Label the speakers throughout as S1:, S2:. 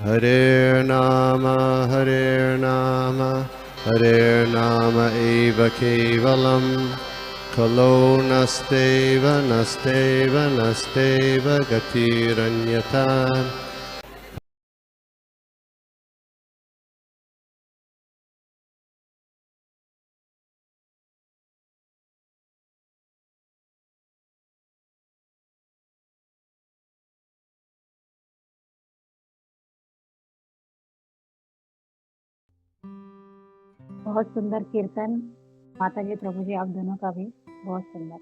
S1: Hare Nama, Hare Nama eva kevalam, Kalo nasteva, nasteva, nasteva gatiranyata.
S2: बहुत सुंदर कीर्तन माता जी प्रभु जी आप दोनों का भी बहुत सुंदर।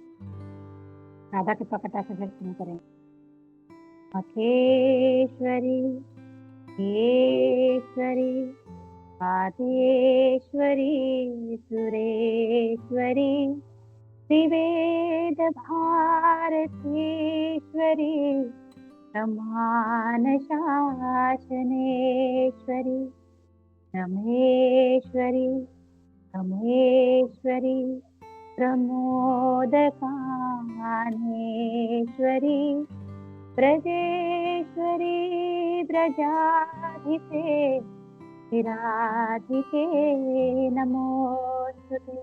S2: राधा के प्रकटा से फिर शुरू करें। मखेश्वरी ईश्वरी आदिश्वरी सुरेश्वरी त्रिवेद भारतीश्वरी समान शासनेश्वरी रमेश्वरी रमेश्वरी प्रमोदकानेश्वरी ब्रजेश्वरी ब्रजाधिपे विराधिके नमोस्तुते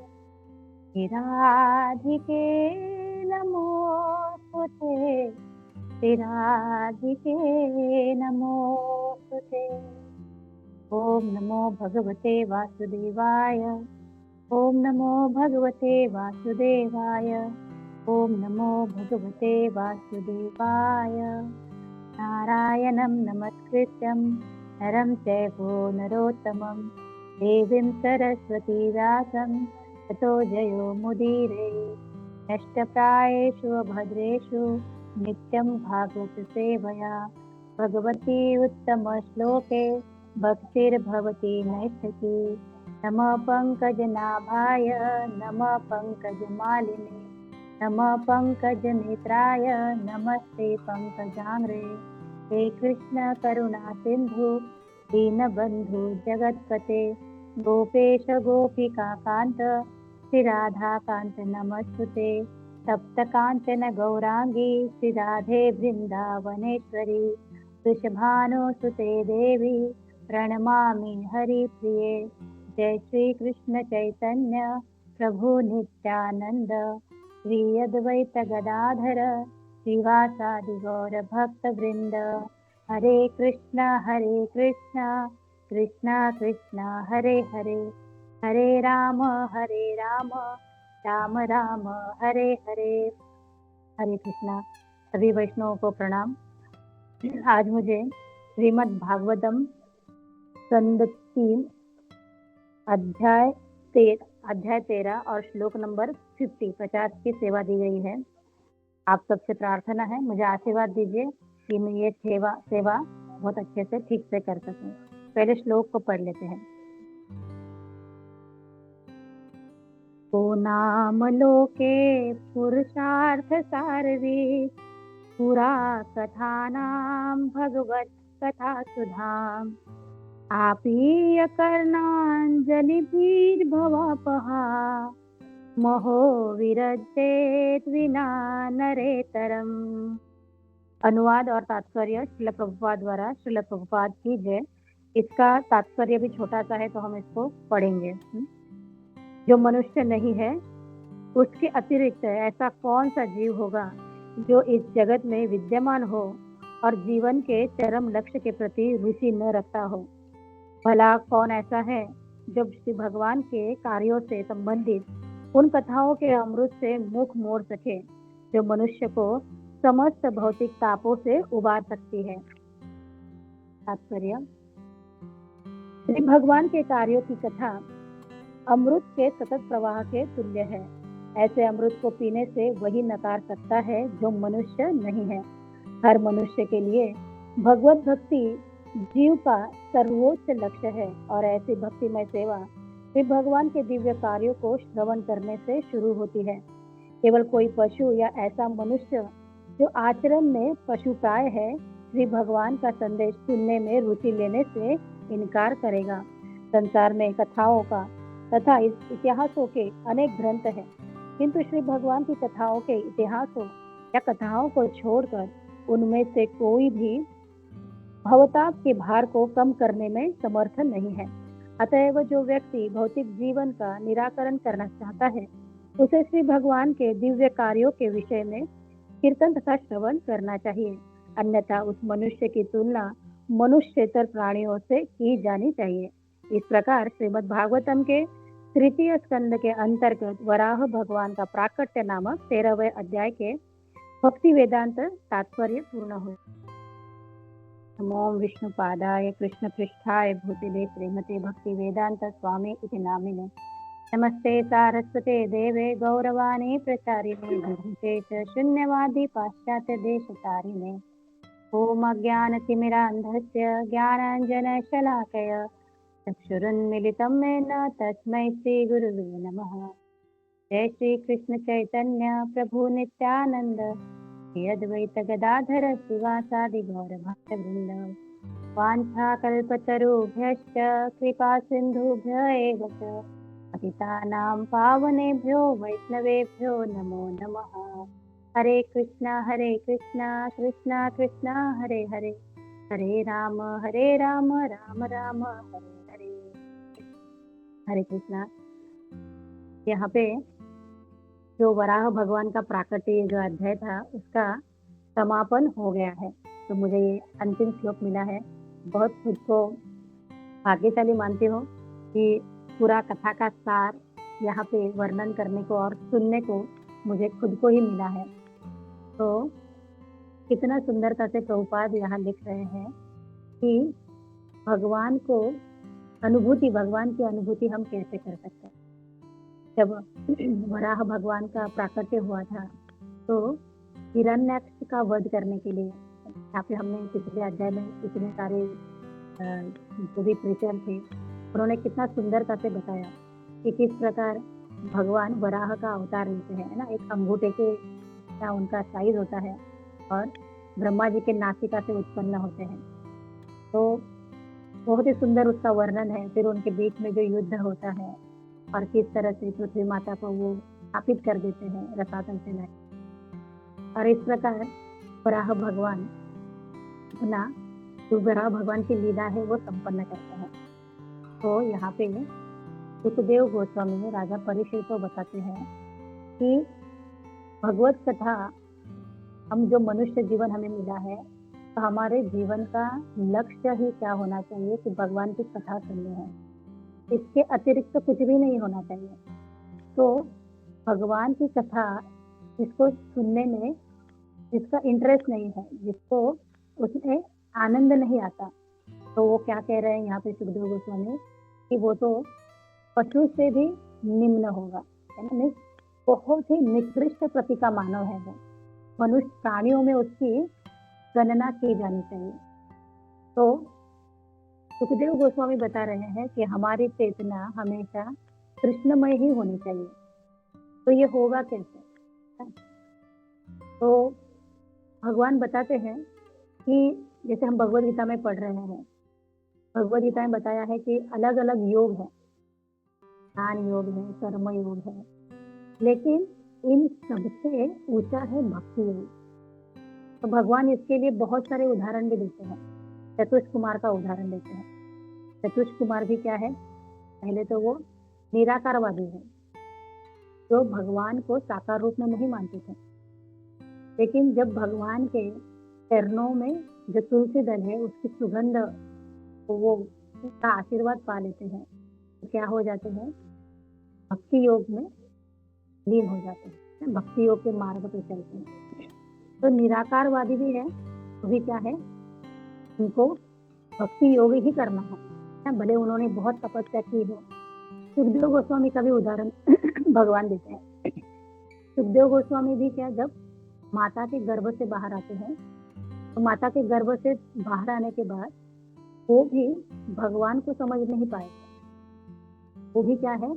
S2: विराधिके नमोस्तुते विराधिके नमोस्तुते। ओम नमो भगवते वासुदेवाय। ओम नमो भगवते वासुदेवाय। ओम नमो भगवते वासुदेवाय। नारायणं नमस्कृत्यं नरं चैव नरोत्तमं देवीं सरस्वती व्यासं ततो जयो मुदीरे। नष्टप्रायेषु भद्रेषु नित्यं भागवत सेवया भगवती उत्तमश्लोके भक्तिर्भवति नैष्ठिकी। नमः पंकजनाभाय नमः पंकजमालिने नमः पंकजनेत्राय नमस्ते पंकजांग्रे। हे कृष्ण करुणा सिंधु दीनबंधु जगत्पते गोपेश गोपिका कांत श्री राधा कांत नमस्तुते। सप्तकांचन गौरांगी श्री राधे वृंदावनेश्वरी वृषभानुसुते देवी प्रणमामि हरिप्रिये। जय श्री कृष्ण चैतन्य प्रभु नित्यानंद श्री अद्वैत गदाधर श्रीवासादि गौर भक्त वृंद। हरे कृष्ण कृष्ण कृष्ण हरे हरे हरे राम राम राम हरे हरे। हरे कृष्णा। सभी वैष्णवों को प्रणाम। आज मुझे श्रीमद् भागवतम स्कंद 3 अध्याय 13 और श्लोक नंबर 50 की सेवा दी गई है। आप सबसे प्रार्थना है मुझे आशीर्वाद दीजिए कि मैं ये सेवा बहुत अच्छे से ठीक से कर सकूं। पहले श्लोक को पढ़ लेते हैं। को नाम लोके पुरुषार्थ सारवी पुरा कथानां भगवत कथा सुधाम आपीय कर्णांजलिभिर्भवापहा महो विरजेत विना नरेतरम। अनुवाद और तात्पर्य श्रील प्रभुपाद द्वारा। श्रील प्रभुपाद की जय। इसका तात्पर्य भी छोटा सा है तो हम इसको पढ़ेंगे। जो मनुष्य नहीं है उसके अतिरिक्त ऐसा कौन सा जीव होगा जो इस जगत में विद्यमान हो और जीवन के चरम लक्ष्य के प्रति रुचि न रखता हो। भला कौन ऐसा है जो श्री भगवान के कार्यों से संबंधित उन कथाओं के अमृत से मुख मोड़ सके जो मनुष्य को समस्त भौतिक तापों से उबार सकती है। तात्पर्य। श्री भगवान के कार्यों की कथा अमृत के सतत प्रवाह के तुल्य है। ऐसे अमृत को पीने से वही नकार सकता है जो मनुष्य नहीं है। हर मनुष्य के लिए भगवत भक्ति जीव का सर्वोच्च लक्ष्य है और ऐसी भक्तिमय सेवा श्री भगवान के दिव्य कार्यों को श्रवण करने से शुरू होती है। केवल कोई पशु या ऐसा मनुष्य जो आचरण में पशुप्राय है श्री भगवान का संदेश सुनने में रुचि लेने से इनकार करेगा। संसार में कथाओं का तथा इतिहासों के अनेक ग्रंथ हैं, किंतु श्री भगवान की कथाओं के इतिहासों या कथाओं को छोड़कर उनमें से कोई भी भवताप के भार को कम करने में समर्थ नहीं है। अतएव जो व्यक्ति भौतिक जीवन का निराकरण करना चाहता है, उसे श्री भगवान के दिव्य कार्यों के विषय में कीर्तन तथा श्रवण करना चाहिए। अन्यथा उस मनुष्य की तुलना मनुष्यतर प्राणियों से की जानी चाहिए। इस प्रकार श्रीमद् भागवतम के तृतीय स्कंद के अंतर्गत वराह भगवान का प्राकट्य नामक 13वें अध्याय के भक्ति वेदांत तात्पर्य पूर्ण हुए। नमो विष्णुपादाय कृष्ण पृष्ठाय भूतिले श्रीमते भक्ति वेदांत स्वामी इति नामिने। नमस्ते सारस्वते देवे गौरवाणी प्रचारिणे धर्मते च शून्यवादी पाश्चात्य देशतारिणे। ओम अज्ञानतिमिरान्धस्य ज्ञानाञ्जनशलाकया चक्षुरुन्मिलितं येन तस्मै श्रीगुरुवे नमः। जय श्री कृष्ण चैतन्य प्रभु नित्यानंद श्री अद्वैत गदाधर शिवासादि गौर भक्तवृंद। वाञ्छाकल्पतरुभ्यश्च कृपा सिन्धुभ्य एव च पतितानां पावनेभ्यो वैष्णवेभ्यो नमो नमः। हरे कृष्णा कृष्णा कृष्णा हरे हरे, हरे राम राम राम हरे हरे। हरे कृष्णा। यहाँ पे जो वराह भगवान का प्राकट्य जो अध्याय था उसका समापन हो गया है, तो मुझे ये अंतिम श्लोक मिला है। बहुत खुद को भाग्यशाली मानती हूँ कि पूरा कथा का सार यहाँ पे वर्णन करने को और सुनने को मुझे खुद को ही मिला है। तो कितना सुंदरता से प्रभुपाद यहाँ लिख रहे हैं कि भगवान को भगवान की अनुभूति हम कैसे कर सकते हैं। जब वराह भगवान का प्राकट्य हुआ था तो हिरण्याक्ष का वध करने के लिए, यहाँ पे हमने पिछले अध्याय में इतने सारे जो भी प्रीचर थे उन्होंने कितना सुंदरता से बताया कि किस प्रकार भगवान वराह का अवतार लेते हैं ना। एक अंगूठे के का उनका साइज होता है और ब्रह्मा जी के नासिका से उत्पन्न होते हैं। तो बहुत ही सुंदर उसका वर्णन है। फिर उनके बीच में जो युद्ध होता है और किस तरह से पृथ्वी माता को वो स्थापित कर देते हैं रसातल से लाए। और इस प्रकार वराह भगवान अपना जो वराह भगवान की लीला है वो संपन्न करते हैं। तो यहाँ पे सुखदेव गोस्वामी राजा परीक्षित को बताते हैं कि भगवत कथा, हम जो मनुष्य जीवन हमें मिला है तो हमारे जीवन का लक्ष्य ही क्या होना चाहिए कि भगवान की कथा सुननी है, इसके अतिरिक्त तो कुछ भी नहीं होना चाहिए। तो भगवान की कथा जिसको सुनने में जिसका इंटरेस्ट नहीं है, जिसको उसमें आनंद नहीं आता, तो वो क्या कह रहे हैं यहाँ पे सुखदेव गोस्वामी कि वो तो पशु से भी निम्न होगा, है ना। बहुत ही निकृष्ट प्रति का मानव है वो। मनुष्य प्राणियों में उसकी गणना की जानी चाहिए। तो सुखदेव गोस्वामी बता रहे हैं कि हमारी चेतना हमेशा कृष्णमय ही होनी चाहिए। तो ये होगा कैसे? तो भगवान बताते हैं कि जैसे हम भगवद गीता में पढ़ रहे हैं, भगवद गीता में बताया है कि अलग अलग योग है, ज्ञान योग है, कर्म योग है, लेकिन इन सबसे ऊंचा है भक्ति योग। तो भगवान इसके लिए बहुत सारे उदाहरण भी देते हैं। चतुष कुमार का उदाहरण देते हैं। चतुष कुमार भी क्या है? पहले तो वो निराकारवादी है, जो भगवान को साकार रूप में नहीं मानते थे, लेकिन जब भगवान के चरणों में जो तुलसी दल है उसकी सुगंध वो उसका आशीर्वाद पा लेते हैं, तो क्या हो जाते हैं? भक्ति योग में लीन हो जाते हैं, भक्ति योग के मार्ग पे चलते हैं। तो निराकारवादी भी है, वो भी क्या है? उनको भक्ति योग ही करना है, भले उन्होंने बहुत तपस्या की हो। सुखदेव गोस्वामी का भी उदाहरण भगवान देते हैं। सुखदेव गोस्वामी भी क्या, जब माता के गर्भ से बाहर आते हैं, तो माता के गर्भ से बाहर आने के बाद वो भी भगवान को समझ नहीं पाए। वो भी क्या है?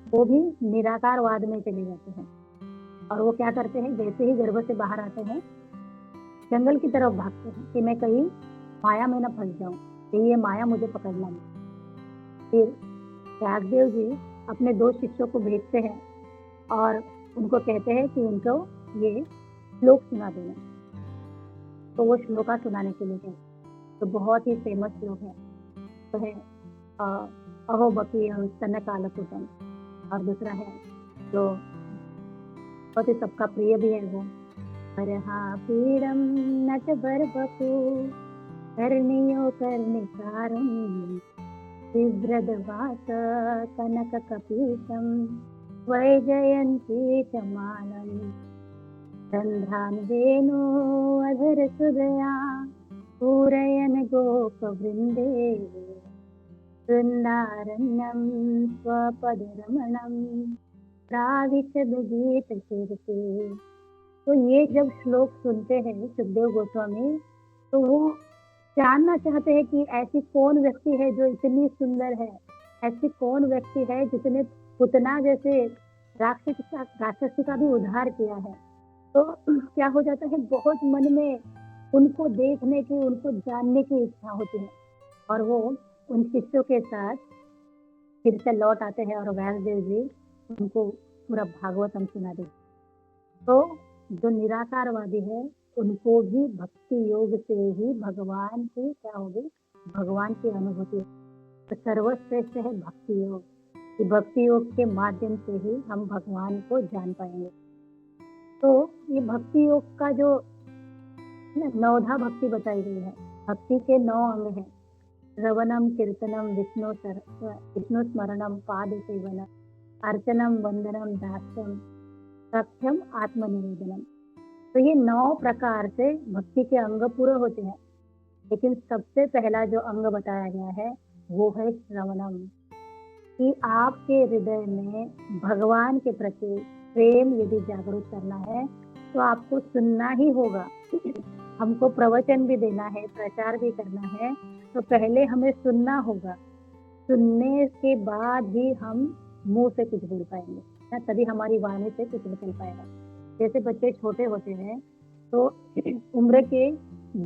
S2: वो भी निराकारवाद में चले जाते हैं। और वो क्या करते हैं? जैसे ही गर्भ से बाहर आते हैं, जंगल की तरफ भागते हैं कि मैं कहीं माया में न फंस जाऊं, कि ये माया मुझे पकड़ ना ले। फिर व्यासदेव जी अपने 2 शिष्यों को भेजते हैं और उनको कहते हैं कि उनको ये श्लोक सुना देना। तो वो श्लोका सुनाने के लिए गए। तो बहुत ही फेमस श्लोक है। तो है अ, अहो बकी स्तन कालकुटम, और दूसरा है जो बहुत ही सबका प्रिय भी है वो, हरहा पीड़म नट बरबपु कर्णियो कर्णिकारम बिभ्रदवास कनक कपीशम वैजयंती च मानम रंध्रान वेणु अधर सुदया पूरयन गोप वृंदे वृंदारण्यम स्वपदरमणम प्राविशद गीत कीर्ति। तो ये जब श्लोक सुनते हैं सुखदेव गोस्वामी, तो वो जानना चाहते हैं कि ऐसी कौन व्यक्ति है जो इतनी सुंदर है, ऐसी कौन व्यक्ति है जिसने पुतना जैसे राक्षसी का भी उद्धार किया है। तो क्या हो जाता है, बहुत मन में उनको देखने की, उनको जानने की इच्छा होती है, और वो उन शिष्यों के साथ फिर से लौट आते हैं और व्यासदेव जी उनको पूरा भागवतम सुना देते। तो जो निराकारवादी है उनको भी भक्ति योग से ही भगवान की क्या होगी, भगवान की अनुभूति। तो सर्वश्रेष्ठ है भक्ति योग, कि भक्ति योग के माध्यम से ही हम भगवान को जान पाएंगे। तो ये भक्ति योग का जो नवधा भक्ति बताई गई है, भक्ति के 9 अंग हैं। श्रवणम कीर्तनम विष्णु स्मरणम पाद सेवनम अर्चनम वंदनम दास्यम सत्यम आत्मनिवेदनम। तो ये 9 प्रकार से भक्ति के अंग पूरे होते हैं, लेकिन सबसे पहला जो अंग बताया गया है वो है श्रवणम, कि आपके हृदय में भगवान के प्रति प्रेम यदि जागरूक करना है तो आपको सुनना ही होगा। हमको प्रवचन भी देना है, प्रचार भी करना है, तो पहले हमें सुनना होगा। सुनने के बाद ही हम मुंह से कुछ बोल पाएंगे, तभी हमारी वाणी से कुछ निकल पाएगा। जैसे बच्चे छोटे होते हैं तो उम्र के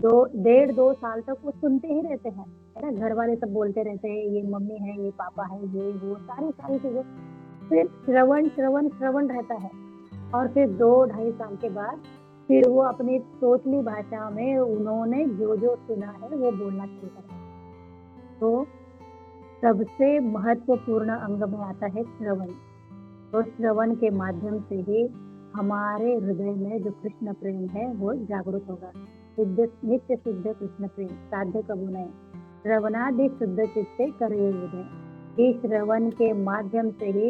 S2: 1.5-2 साल तक वो सुनते ही रहते हैं, है ना। घर वाले सब बोलते रहते हैं, ये मम्मी है, ये पापा है, ये वो सारी चीजें। फिर श्रवण रहता है, और फिर 2-2.5 साल के बाद फिर वो अपनी तोतली भाषा में उन्होंने जो जो सुना है वो बोलना शुरू करते हैं। तो सबसे महत्वपूर्ण अंग में आता है श्रवण। तो श्रवण के माध्यम से ही हमारे हृदय में जो कृष्ण प्रेम है वो जागरूक होगा। नित्य सिद्ध कृष्ण प्रेम साध्य कबू नहीं, श्रवणादि शुद्ध चित्ते करे हृदय। इस श्रवण के माध्यम से ही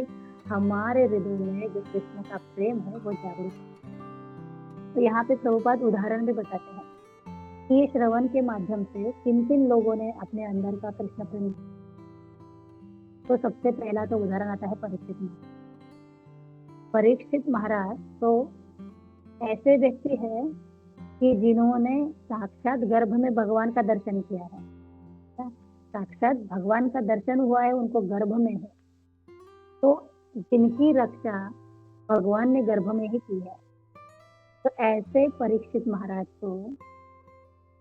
S2: हमारे हृदय में जो कृष्ण का प्रेम है वो जागरूक होगा। तो यहाँ पे प्रभुपाद उदाहरण भी बताते हैं कि ये श्रवण के माध्यम से किन लोगों ने अपने अंदर का कृष्ण प्रेम। तो सबसे पहला तो उदाहरण आता है परीक्षित महाराज। तो ऐसे व्यक्ति है कि जिन्होंने साक्षात गर्भ में भगवान का दर्शन किया है, साक्षात भगवान का दर्शन हुआ है उनको गर्भ में है। तो जिनकी रक्षा भगवान ने गर्भ में ही की है। तो ऐसे परीक्षित महाराज को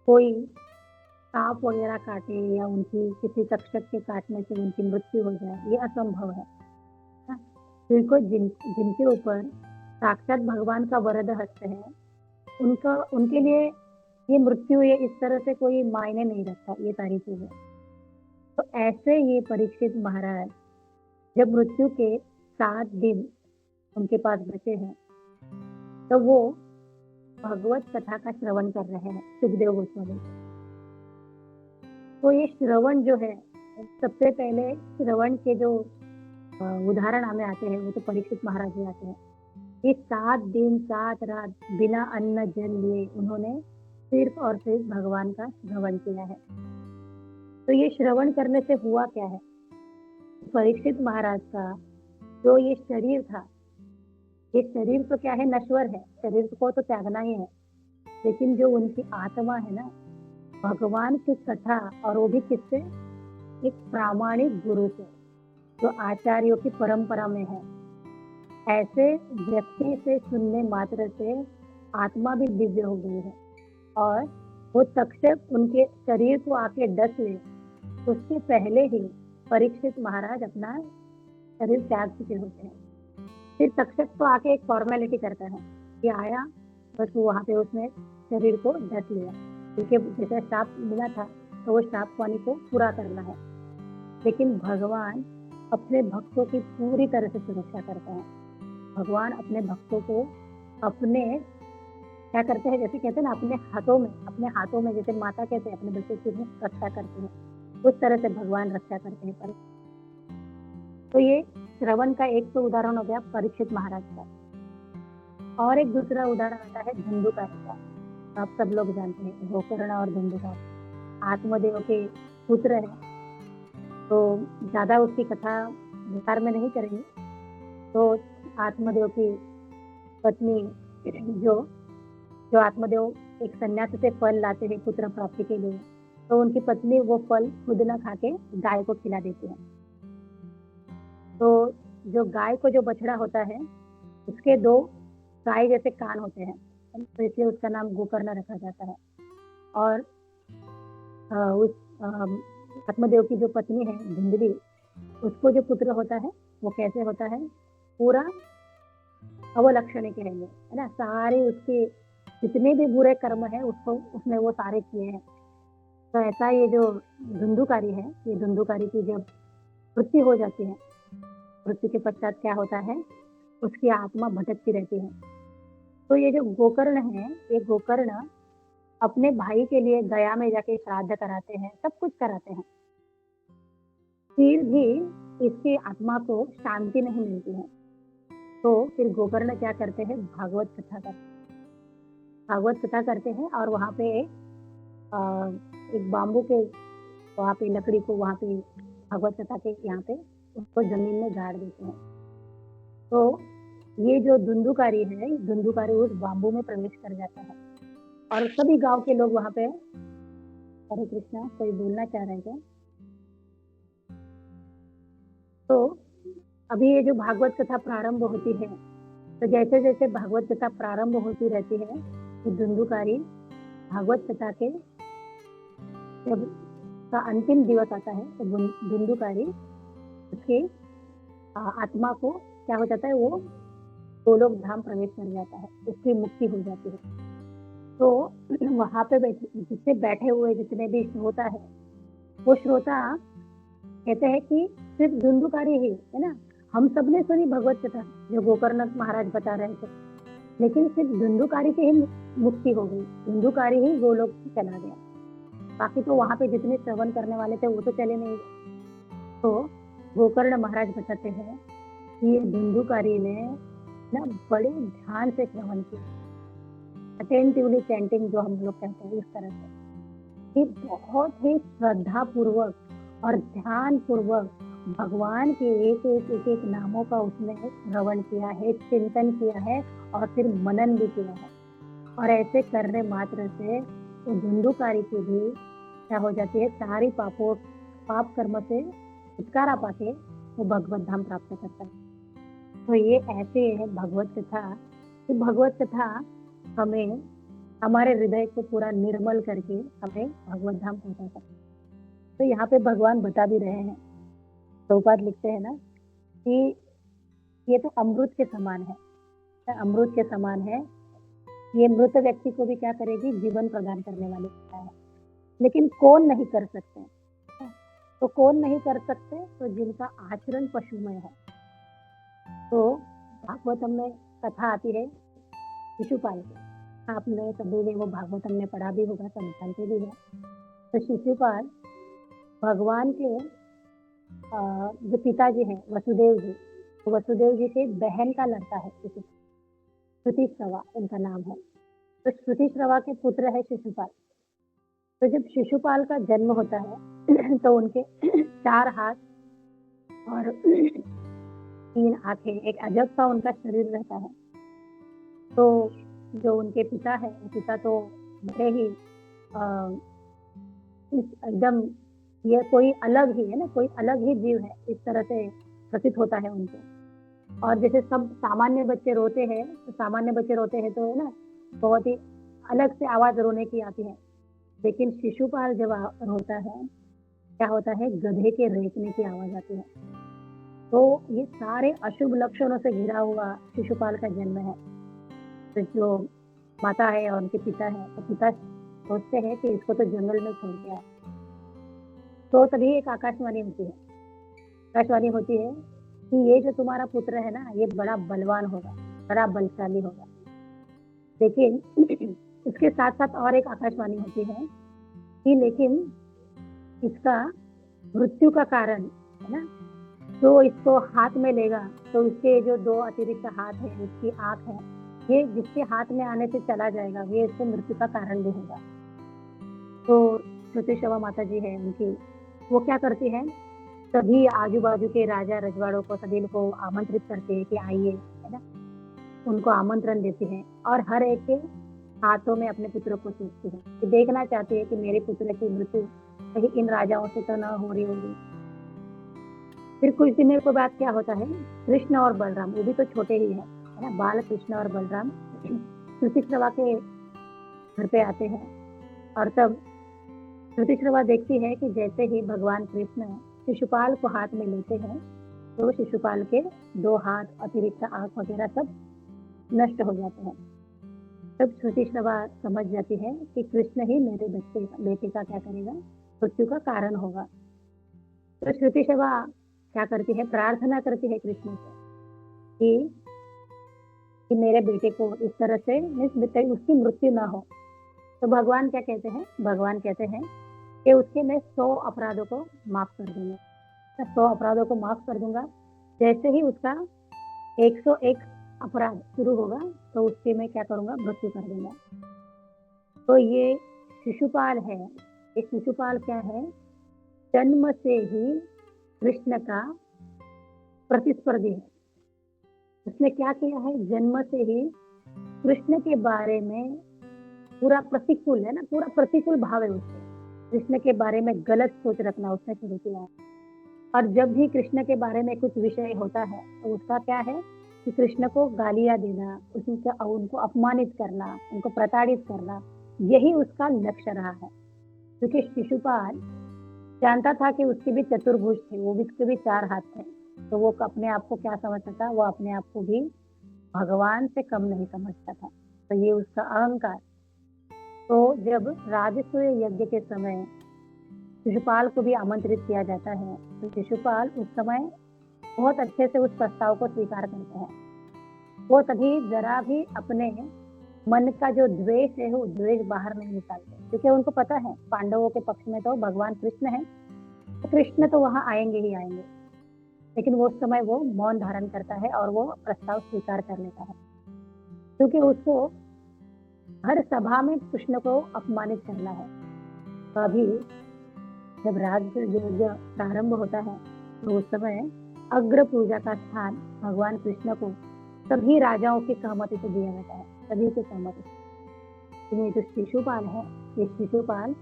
S2: कोई सांप वगैरह काटे या उनकी किसी तक्षक के काटने से उनकी मृत्यु हो जाए, ये असंभव है। जिनको जिनके ऊपर साक्षात भगवान का वरद हस्त है, उनके लिए ये मृत्यु ये इस तरह से कोई मायने नहीं रखता, ये सारी चीजें। तो ऐसे ये परीक्षित महाराज जब मृत्यु के 7 दिन उनके पास बचे हैं, तो वो भगवत कथा का श्रवण कर रहे हैं सुखदेव गोस्वामी। तो ये श्रवण जो है, सबसे पहले श्रवण के जो उदाहरण हमें आते हैं वो तो परीक्षित महाराज ही आते हैं। ये 7 दिन 7 रात बिना अन्न जल लिए उन्होंने सिर्फ और सिर्फ भगवान का श्रवण किया है। तो ये श्रवण करने से हुआ क्या है, परीक्षित महाराज का जो ये शरीर था, ये शरीर तो क्या है, नश्वर है, शरीर को तो त्यागना ही है, लेकिन जो उनकी आत्मा है ना, भगवान की कथा, और वो भी किससे, एक प्रामाणिक गुरु से जो आचार्यों की परंपरा में है। ऐसे व्यक्ति से सुनने मात्र से आत्मा भी दिव्य हो गई है, और वो तक्षक उनके शरीर को आके डस ले, उसके पहले ही परीक्षित महाराज अपना शरीर त्याग चुके होते हैं। फिर तक्षक तो आके एक फॉर्मेलिटी करता है कि आया, बस वो वहां पे उसने शरीर को डस लिया, क्योंकि जैसे श्राप मिला था तो वो श्राप वाणी को पूरा करना है। लेकिन भगवान अपने भक्तों की पूरी तरह से सुरक्षा करते हैं। भगवान अपने भक्तों को अपने क्या करते हैं, जैसे कहते हैं ना, अपने हाथों में जैसे माता कैसे अपने बच्चे की रक्षा करते हैं, उस तरह से भगवान रक्षा करते हैं। पर तो ये श्रवण का एक तो उदाहरण हो गया परीक्षित महाराज का, और एक दूसरा उदाहरण आता है धुंधुकारी का। आप सब लोग जानते हैं गोकर्ण और धुंधुकारी आत्मदेव के पुत्र हैं। तो ज्यादा उसकी कथा विस्तार में नहीं करेंगे। तो आत्मदेव की पत्नी जो आत्मदेव एक सन्यास से फल लाते हैं पुत्र प्राप्ति के लिए, तो उनकी पत्नी वो फल खुद न खा के गाय को खिला देती है। तो जो गाय को जो बछड़ा होता है उसके 2 गाय जैसे कान होते हैं, तो इसलिए उसका नाम गोकर्ण रखा जाता है। और उस आत्मदेव की जो पत्नी है धुंधली, उसको जो पुत्र होता है वो कैसे होता है, पूरा अवलक्षणी कहेंगे, है ना। सारे उसके जितने भी बुरे कर्म है उसने वो सारे किए हैं। तो ऐसा ये जो धुंधुकारी है, ये धुंधुकारी की जब मृत्यु हो जाती है, मृत्यु के पश्चात क्या होता है, उसकी आत्मा भटकती रहती है। तो ये जो गोकर्ण है, ये गोकर्ण अपने भाई के लिए गया में जाके श्राद्ध कराते हैं, सब कुछ कराते हैं, फिर भी इसकी आत्मा को शांति नहीं मिलती है। तो फिर गोकर्ण क्या करते हैं, भागवत कथा करते हैं। और वहाँ पे एक बाम्बू के वहाँ पे लकड़ी को वहाँ पे भागवत कथा के यहाँ पे उसको जमीन में गाड़ देते हैं। तो ये जो धुंधुकारी है, धुंधुकारी उस बाम्बू में प्रवेश कर जाता है और सभी गांव के लोग वहाँ पे, हरे कृष्णा, कोई बोलना चाह रहे हैं? तो अभी ये जो भागवत कथा प्रारंभ होती है, तो जैसे जैसे भागवत कथा प्रारंभ होती रहती है, तो धुंधुकारी भागवत कथा के जब का अंतिम दिवस आता है, तो धुंधुकारी उसके आत्मा को क्या हो जाता है, वो गोलोक धाम प्रवेश कर जाता है, उसकी मुक्ति हो जाती है। तो वहां पे जितने बैठे हुए जितने भी श्रोता है, वो श्रोता कहते हैं कि सिर्फ धुंधुकारी ही है ना, हम सब ने सुनी भगवत कथा जो गोकर्ण महाराज बता रहे थे, लेकिन सिर्फ धुंधुकारी की ही मुक्ति हो गई, धुंधुकारी ही गोलोक चला गया। बाकी तो वहां पे जितने श्रवण करने वाले थे वो तो चले नहीं गए। तो गोकर्ण महाराज बताते हैं कि ये धुंधुकारी ने ना बड़े ध्यान से श्रवण किया, अटेंटिवली चैंटिंग जो हम लोग कहते हैं, इस तरह से कि बहुत ही श्रद्धा पूर्वक और ध्यान पूर्वक भगवान के एक नामों का उसने श्रवण किया है, चिंतन किया है और फिर मनन भी किया है। और ऐसे करने मात्र से तो धुंधुकारी की भी क्या हो जाती है, सारी पाप कर्म से छुटकारा पाके वो भगवत धाम प्राप्त करता है। तो ये ऐसे है भगवत कथा, कि भगवत कथा हमें हमारे हृदय को पूरा निर्मल करके हमें भगवत धाम पहुंचा सकता है। तो यहाँ पे भगवान बता भी रहे हैं, प्रभुपाद लिखते हैं ना कि ये तो अमृत के समान है, अमृत के समान है, ये मृत व्यक्ति को भी क्या करेगी, जीवन प्रदान करने वाली है। लेकिन कौन नहीं कर सकते, तो कौन नहीं कर सकते, तो जिनका आचरण पशुमय है। तो भागवतम में कथा आती है शिशुपाल की, आपने सभी ने वो भागवतम में पढ़ा भी होगा, सब जानते भी है। तो शिशुपाल भगवान के जो पिताजी हैं वसुदेव जी, तो वसुदेव जी के बहन का लड़का है श्रुतिश्रवा उनका नाम है। तो श्रुतिश्रवा के पुत्र है शिशुपाल। तो जब शिशुपाल का जन्म होता है तो उनके 4 हाथ और 3 आंखें, एक अजब सा उनका शरीर रहता है। तो जो उनके पिता है, पिता तो बड़े ही एकदम ये कोई अलग ही है ना, कोई अलग ही जीव है, इस तरह से प्रतीत होता है उनको। और जैसे सब सामान्य बच्चे रोते हैं, तो सामान्य बच्चे रोते हैं तो है ना, बहुत ही अलग से आवाज रोने की आती है। लेकिन शिशुपाल जब रोता है, क्या होता है, गधे के रेंकने की आवाज आती है। तो ये सारे अशुभ लक्षणों से घिरा हुआ शिशुपाल का जन्म है। तो जो माता है और उनके पिता है, तो पिता सोचते हैं कि इसको तो जंगल में छोड़ के आए, तो तभी एक आकाशवाणी होती है। आकाशवाणी होती है कि ये जो तुम्हारा पुत्र है ना, ये बड़ा बलवान होगा, बड़ा बलशाली होगा। लेकिन उसके साथ-साथ और एक आकाशवाणी होती है कि लेकिन इसका मृत्यु का कारण, है ना, जो इसको हाथ में लेगा, तो उसके जो 2 अतिरिक्त हाथ हैं, उसकी आँख है, ये जिसके हाथ में आने से चला जाएगा, ये इसकी मृत्यु का कारण भी होगा। तो सतीशवा माता जी हैं उनकी, वो क्या करती हैं, सभी आजू-बाजू के राजा रजवाड़ों को, सभी को आमंत्रित करती है कि आइए, है ना? उनको आमंत्रण देती हैं और हर एक के हाथों में अपने पुत्र को सौंपती है कि देखना चाहती है कि मेरे पुत्र की मृत्यु कहीं इन राजाओं से तो न हो रही होगी। फिर कुछ दिनों के बाद क्या होता है, कृष्ण और बलराम, वो भी तो छोटे ही हैं, है ना? बाल कृष्ण और बलराम सुतीश्रवा के घर पे आते हैं और तब सुतीश्रवा देखती है कि जैसे ही भगवान कृष्ण शिशुपाल को हाथ में लेते हैं, तो शिशुपाल के 2 हाथ, अतिरिक्त आँख वगैरह सब नष्ट हो जाते हैं। तब सुतीश्रवा समझ जाती है कि कृष्ण ही मेरे बेटे का क्या करेगा, मृत्यु का कारण होगा। तो सुतीश्रवा क्या करती है, प्रार्थना करती है कृष्ण से कि मेरे बेटे को इस तरह से उसकी मृत्यु ना हो। तो भगवान क्या कहते हैं, भगवान कहते हैं कि उसके मैं 100 अपराधों को माफ कर दूंगा, 100 अपराधों को माफ कर दूंगा। जैसे ही उसका 101 अपराध शुरू होगा, तो उसके मैं क्या करूंगा, मृत्यु कर दूंगा। तो ये शिशुपाल है, ये शिशुपाल क्या है, जन्म से ही कृष्ण का प्रतिस्पर्धी है। उसने क्या किया है, जन्म से ही कृष्ण के बारे में पूरा प्रतिकूल है ना, पूरा प्रतिकूल भाव है उससे, कृष्ण के बारे में गलत सोच रखना उसने शुरू किया है। और जब भी कृष्ण के बारे में कुछ विषय होता है, तो उसका क्या है कि कृष्ण को गालियां देना, उनको अपमानित करना, उनको प्रताड़ित करना, यही उसका लक्ष्य रहा है। क्योंकि शिशुपाल जानता था कि उसके भी चतुर्भुज थे, वो भी उसके भी 4 हाथ थे, तो वो अपने आप को क्या समझता था, वो अपने आप को भी भगवान से कम नहीं समझता था। तो ये उसका अहंकार। तो जब राजसूय यज्ञ के समय शिशुपाल को भी आमंत्रित किया जाता है, तो शिशुपाल उस समय बहुत अच्छे से उस प्रस्ताव को स्वीकार करते हैं। वो तभी जरा भी अपने मन का जो द्वेष है, वो द्वेष बाहर नहीं निकालते, क्योंकि उनको पता है पांडवों के पक्ष में तो भगवान कृष्ण है, तो कृष्ण तो वहां आएंगे ही आएंगे। लेकिन वो उस समय वो मौन धारण करता है और वो प्रस्ताव स्वीकार कर लेता है, क्योंकि उसको हर सभा में कृष्ण को अपमानित करना है। तो अभी जब राज्य यज्ञ प्रारंभ होता है, तो उस समय अग्र पूजा का स्थान भगवान कृष्ण को सभी राजाओं की सहमति से दिया जाता है, सभी की सहमति से। ये जो शिशुपाल है, ये शिशुपाल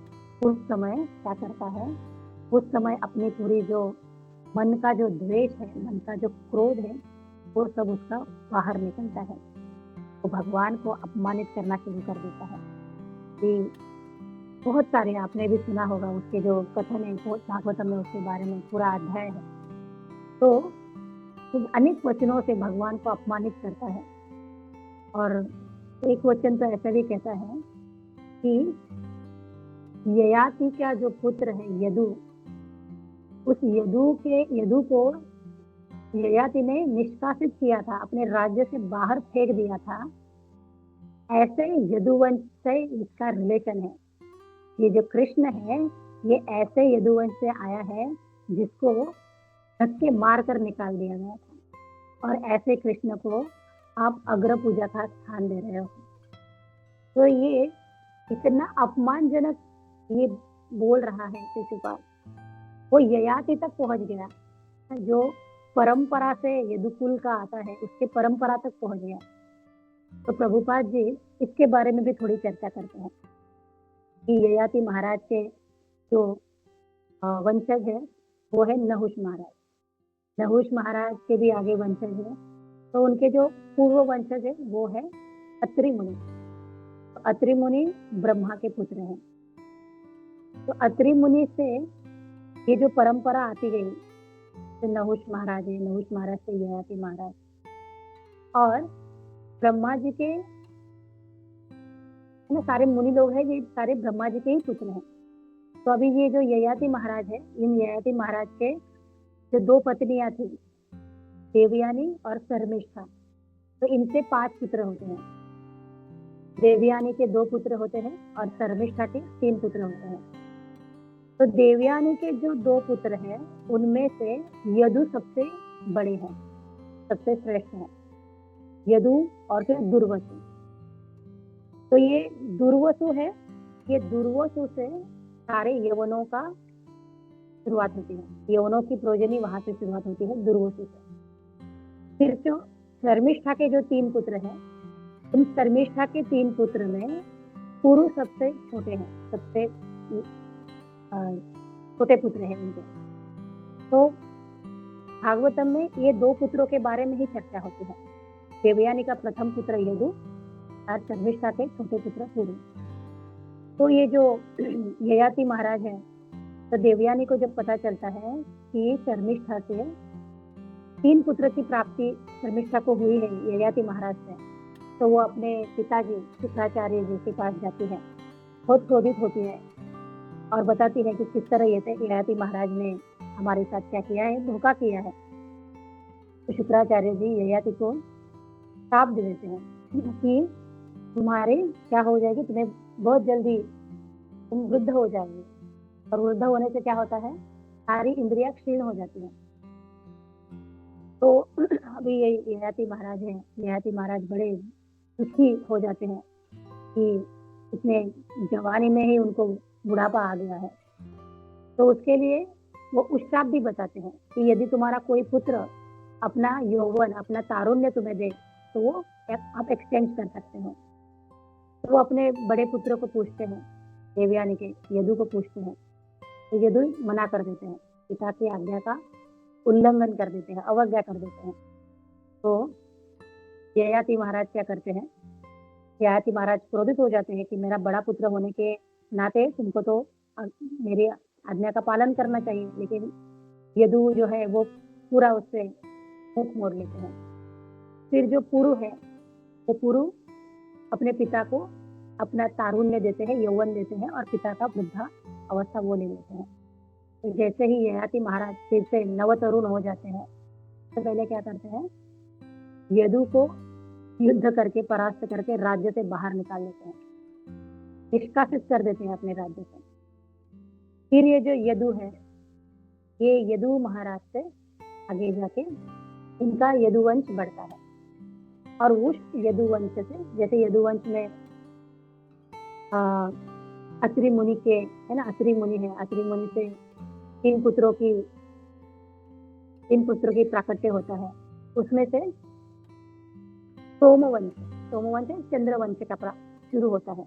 S2: उस समय क्या करता है, उस समय अपनी पूरी जो मन का जो द्वेष है, मन का जो क्रोध है, वो सब उसका बाहर निकलता है। वो भगवान को अपमानित करना शुरू कर देता है कि बहुत सारे आपने भी सुना होगा, उसके जो कथन है भागवतम में उसके बारे में पूरा अध्याय है। तो अनेक वचनों से भगवान को अपमानित करता है और एक वचन तो ऐसा भी कहता है कि ययाति का जो पुत्र है यदु, उस यदु को ययाति ने निष्कासित किया था, अपने राज्य से बाहर फेंक दिया था। ऐसे यदुवंश से इसका रिलेशन है। ये जो कृष्ण है, ये ऐसे यदुवंश से आया है जिसको धक्के मार कर निकाल दिया गया था, और ऐसे कृष्ण को आप अग्र पूजा का स्थान दे रहे हो। तो ये इतना अपमानजनक ये बोल रहा है शिशुपाल, वो ययाति तक पहुंच गया, जो परंपरा से यदुकुल का आता है उसके परंपरा तक पहुंच गया। तो प्रभुपाद जी इसके बारे में भी थोड़ी चर्चा करते हैं कि ययाति महाराज के जो वंशज है वो है नहुष महाराज। नहुष महाराज के भी आगे वंशज है, तो उनके जो पूर्व वंशज है वो है अत्रि मुनि। तो अत्रि मुनि ब्रह्मा के पुत्र हैं। तो अत्रि मुनि से ये जो परंपरा आती गई, तो नहुष महाराज है, नहुष महाराज से ययाति महाराज, और ब्रह्मा जी के सारे मुनि लोग हैं, ये सारे ब्रह्मा जी के ही पुत्र हैं। तो अभी ये जो ययाति महाराज है, इन ययाति महाराज के जो 2 पत्नियां थी, देवयानी और शर्मिष्ठा, तो इनसे 5 पुत्र होते हैं। देवयानी के 2 पुत्र होते हैं और शर्मिष्ठा के 3 पुत्र होते हैं। तो देवयानी के जो 2 पुत्र हैं, उनमें से यदु सबसे बड़े हैं, सबसे श्रेष्ठ हैं, यदु और फिर दुर्वसु। तो ये दुर्वसु है, ये दुर्वसु से सारे यवनों का शुरुआत होती है, यवनों की प्रोजनी वहां से शुरुआत होती है, दुर्वसु से। फिर जो शर्मिष्ठा के जो 3 पुत्र हैं, उन शर्मिष्ठा के 3 पुत्र में पुरु सबसे छोटे हैं, सबसे छोटे पुत्र हैं उनके। तो भागवतम में ये 2 पुत्रों के बारे में ही चर्चा होती है, देवयानी का प्रथम पुत्र यदु और शर्मिष्ठा के छोटे पुत्र पुरु। तो ये जो ययाति महाराज है, तो देवयानी को जब पता चलता है कि शर्मिष्ठा से 3 पुत्र की प्राप्ति शर्मिष्ठा को हुई है ययाति महाराज से, तो वो अपने पिताजी शुक्राचार्य जी के पास जाती है, बहुत क्रोधित होती है और बताती है कि किस तरह ययाति महाराज ने हमारे साथ क्या किया है, धोखा किया है। तो शुक्राचार्य जी ययाति को शाप दे देते हैं कि तुम्हारे क्या हो जाएगी, तुम्हें बहुत जल्दी तुम वृद्ध हो जाओगे, और वृद्ध होने से क्या होता है, सारी इंद्रियां क्षीण हो जाती हैं। तो अभी ये ययाति महाराज हैं, ययाति महाराज बड़े दुखी हो जाते हैं कि इतने जवानी में ही उनको बुढ़ापा आ गया है। तो उसके लिए वो उश्राप भी बताते हैं कि यदि तुम्हारा कोई पुत्र अपना यौवन, अपना तारुण्य तुम्हें दे, तो वो आप एक्सचेंज कर सकते हो। तो वो अपने बड़े पुत्र को पूछते हैं, देवयानी के यदु को पूछते हैं, तो यदु मना कर देते हैं, पिता की आज्ञा का उल्लंघन कर देते हैं, अवज्ञा कर देते हैं। तो ययाति महाराज क्या करते हैं, ययाति महाराज क्रोधित हो जाते हैं कि मेरा बड़ा पुत्र होने के नाते तुमको तो मेरी आज्ञा का पालन करना चाहिए, लेकिन यदु जो है वो पूरा उससे मुख मोड़ लेते हैं। फिर जो पुरु है, वो पुरु अपने पिता को अपना तारुण्य देते हैं, यौवन देते हैं, और पिता का वृद्धा अवस्था वो ले लेते हैं। तो जैसे ही ययाति महाराज फिर से नवतरुण हो जाते हैं, तो पहले क्या करते हैं, यदु को युद्ध करके परास्त करके राज्य से बाहर निकाल देते हैं, निष्कासित कर देते हैं अपने राज्य से। फिर ये जो यदु है, ये यदु महाराज से आगे जाके इनका यदुवंश बढ़ता है, और उस यदुवंश से, जैसे यदुवंश में अत्रि मुनि के है ना, अत्रि मुनि है, अत्रि मुनि से 3 पुत्रों की प्राकट्य होता है। उसमें से सोमवंश चंद्रवंश का शुरू होता है।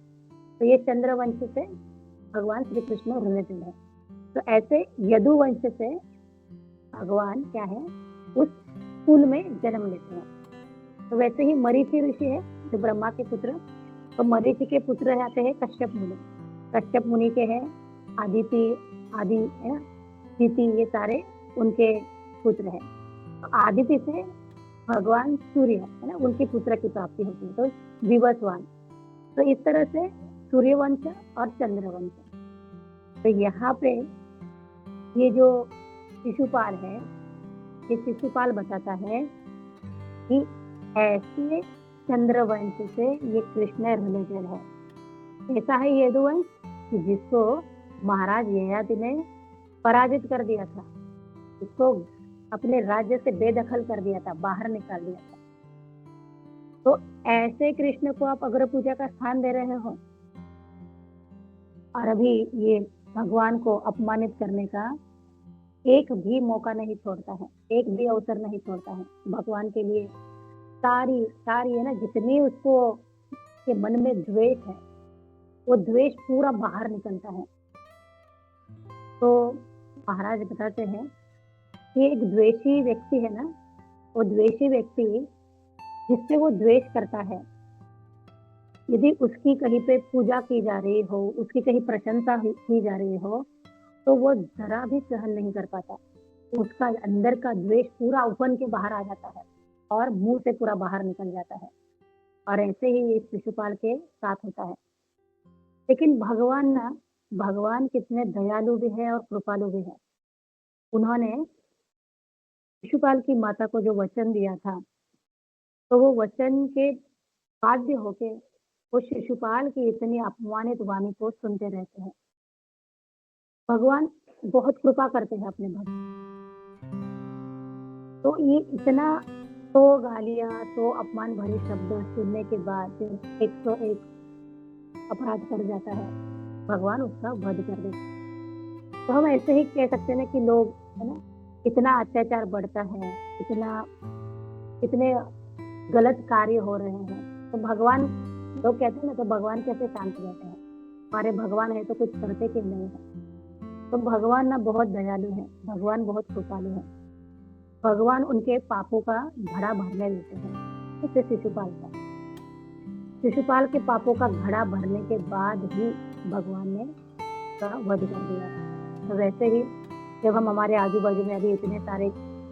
S2: तो ये चंद्रवंश से भगवान श्री कृष्ण रिलेटेड है। तो ऐसे यदुवंश से भगवान क्या है, उस कुल में जन्म लेते हैं। तो वैसे ही मरीचि ऋषि है जो ब्रह्मा के पुत्र, तो मरीचि के पुत्र आते हैं कश्यप मुनि। कश्यप मुनि के हैं आदिति है ना, दिति, ये सारे उनके पुत्र हैं। तो आदिति से भगवान सूर्य है ना, उनकी पुत्र की प्राप्ति होती है, तो विवस्वान। तो इस तरह से सूर्यवंश और चंद्रवंश। तो यहाँ पे ये जो शिशुपाल है, ये शिशुपाल बताता है कि ऐसे चंद्रवंश से ये कृष्ण रिलेटेड है। ऐसा है यदुवंश कि जिसको महाराज ययाति ने पराजित कर दिया था, इसको अपने राज्य से बेदखल कर दिया था, बाहर निकाल दिया था। तो ऐसे कृष्ण को आप अग्र पूजा का स्थान दे रहे हो, और अभी ये भगवान को अपमानित करने का एक भी मौका नहीं छोड़ता है, एक भी अवसर नहीं छोड़ता है। भगवान के लिए सारी है ना, जितनी उसको के मन में द्वेष है, वो द्वेष पूरा बाहर निकलता है। तो महाराज बताते हैं कि एक द्वेषी व्यक्ति है ना, वो द्वेषी व्यक्ति जिससे वो द्वेष करता है, यदि उसकी कहीं पे पूजा की जा रही हो, उसकी कहीं प्रशंसा की जा रही हो, तो वो जरा भी सहन नहीं कर पाता। उसका अंदर का द्वेष पूरा उफन के बाहर आ जाता है और मुंह से पूरा बाहर निकल जाता है। और ऐसे ही इस शिशुपाल के साथ होता है। लेकिन भगवान ना भगवान कितने दयालु भी है और कृपालु भी है। उन्होंने शिशुपाल की माता को जो वचन दिया था, तो वो वचन के बाध्य होके वो शिशुपाल की इतनी अपमानित वाणी को सुनते रहते हैं। भगवान बहुत कृपा करते हैं अपने भक्त। तो ये इतना तो गालियाँ, तो अपमान भरे शब्द सुनने के बाद जब 101 अपराध कर जाता है, भगवान उसका वध कर देते हैं। तो हम ऐसे ही कह सकते हैं ना कि लोग, है ना, इतना अत्याचार बढ़ता है, इतना इतने गलत कार्य हो रहे हैं, तो भगवान, लोग कहते हैं ना, तो भगवान कैसे शांत रहते हैं? हमारे भगवान है तो कुछ करते क्यों नहीं है? तो भगवान ना बहुत दयालु है, भगवान बहुत कृपालु है। भगवान उनके पापों का घड़ा भरने देते हैं, जैसे शिशुपाल का। शिशुपाल के पापों का घड़ा भरने के बाद ही भगवान ने उसका वध कर दिया। तो वैसे ही जब हम हमारे आजू बाजू में अभी इतने सारे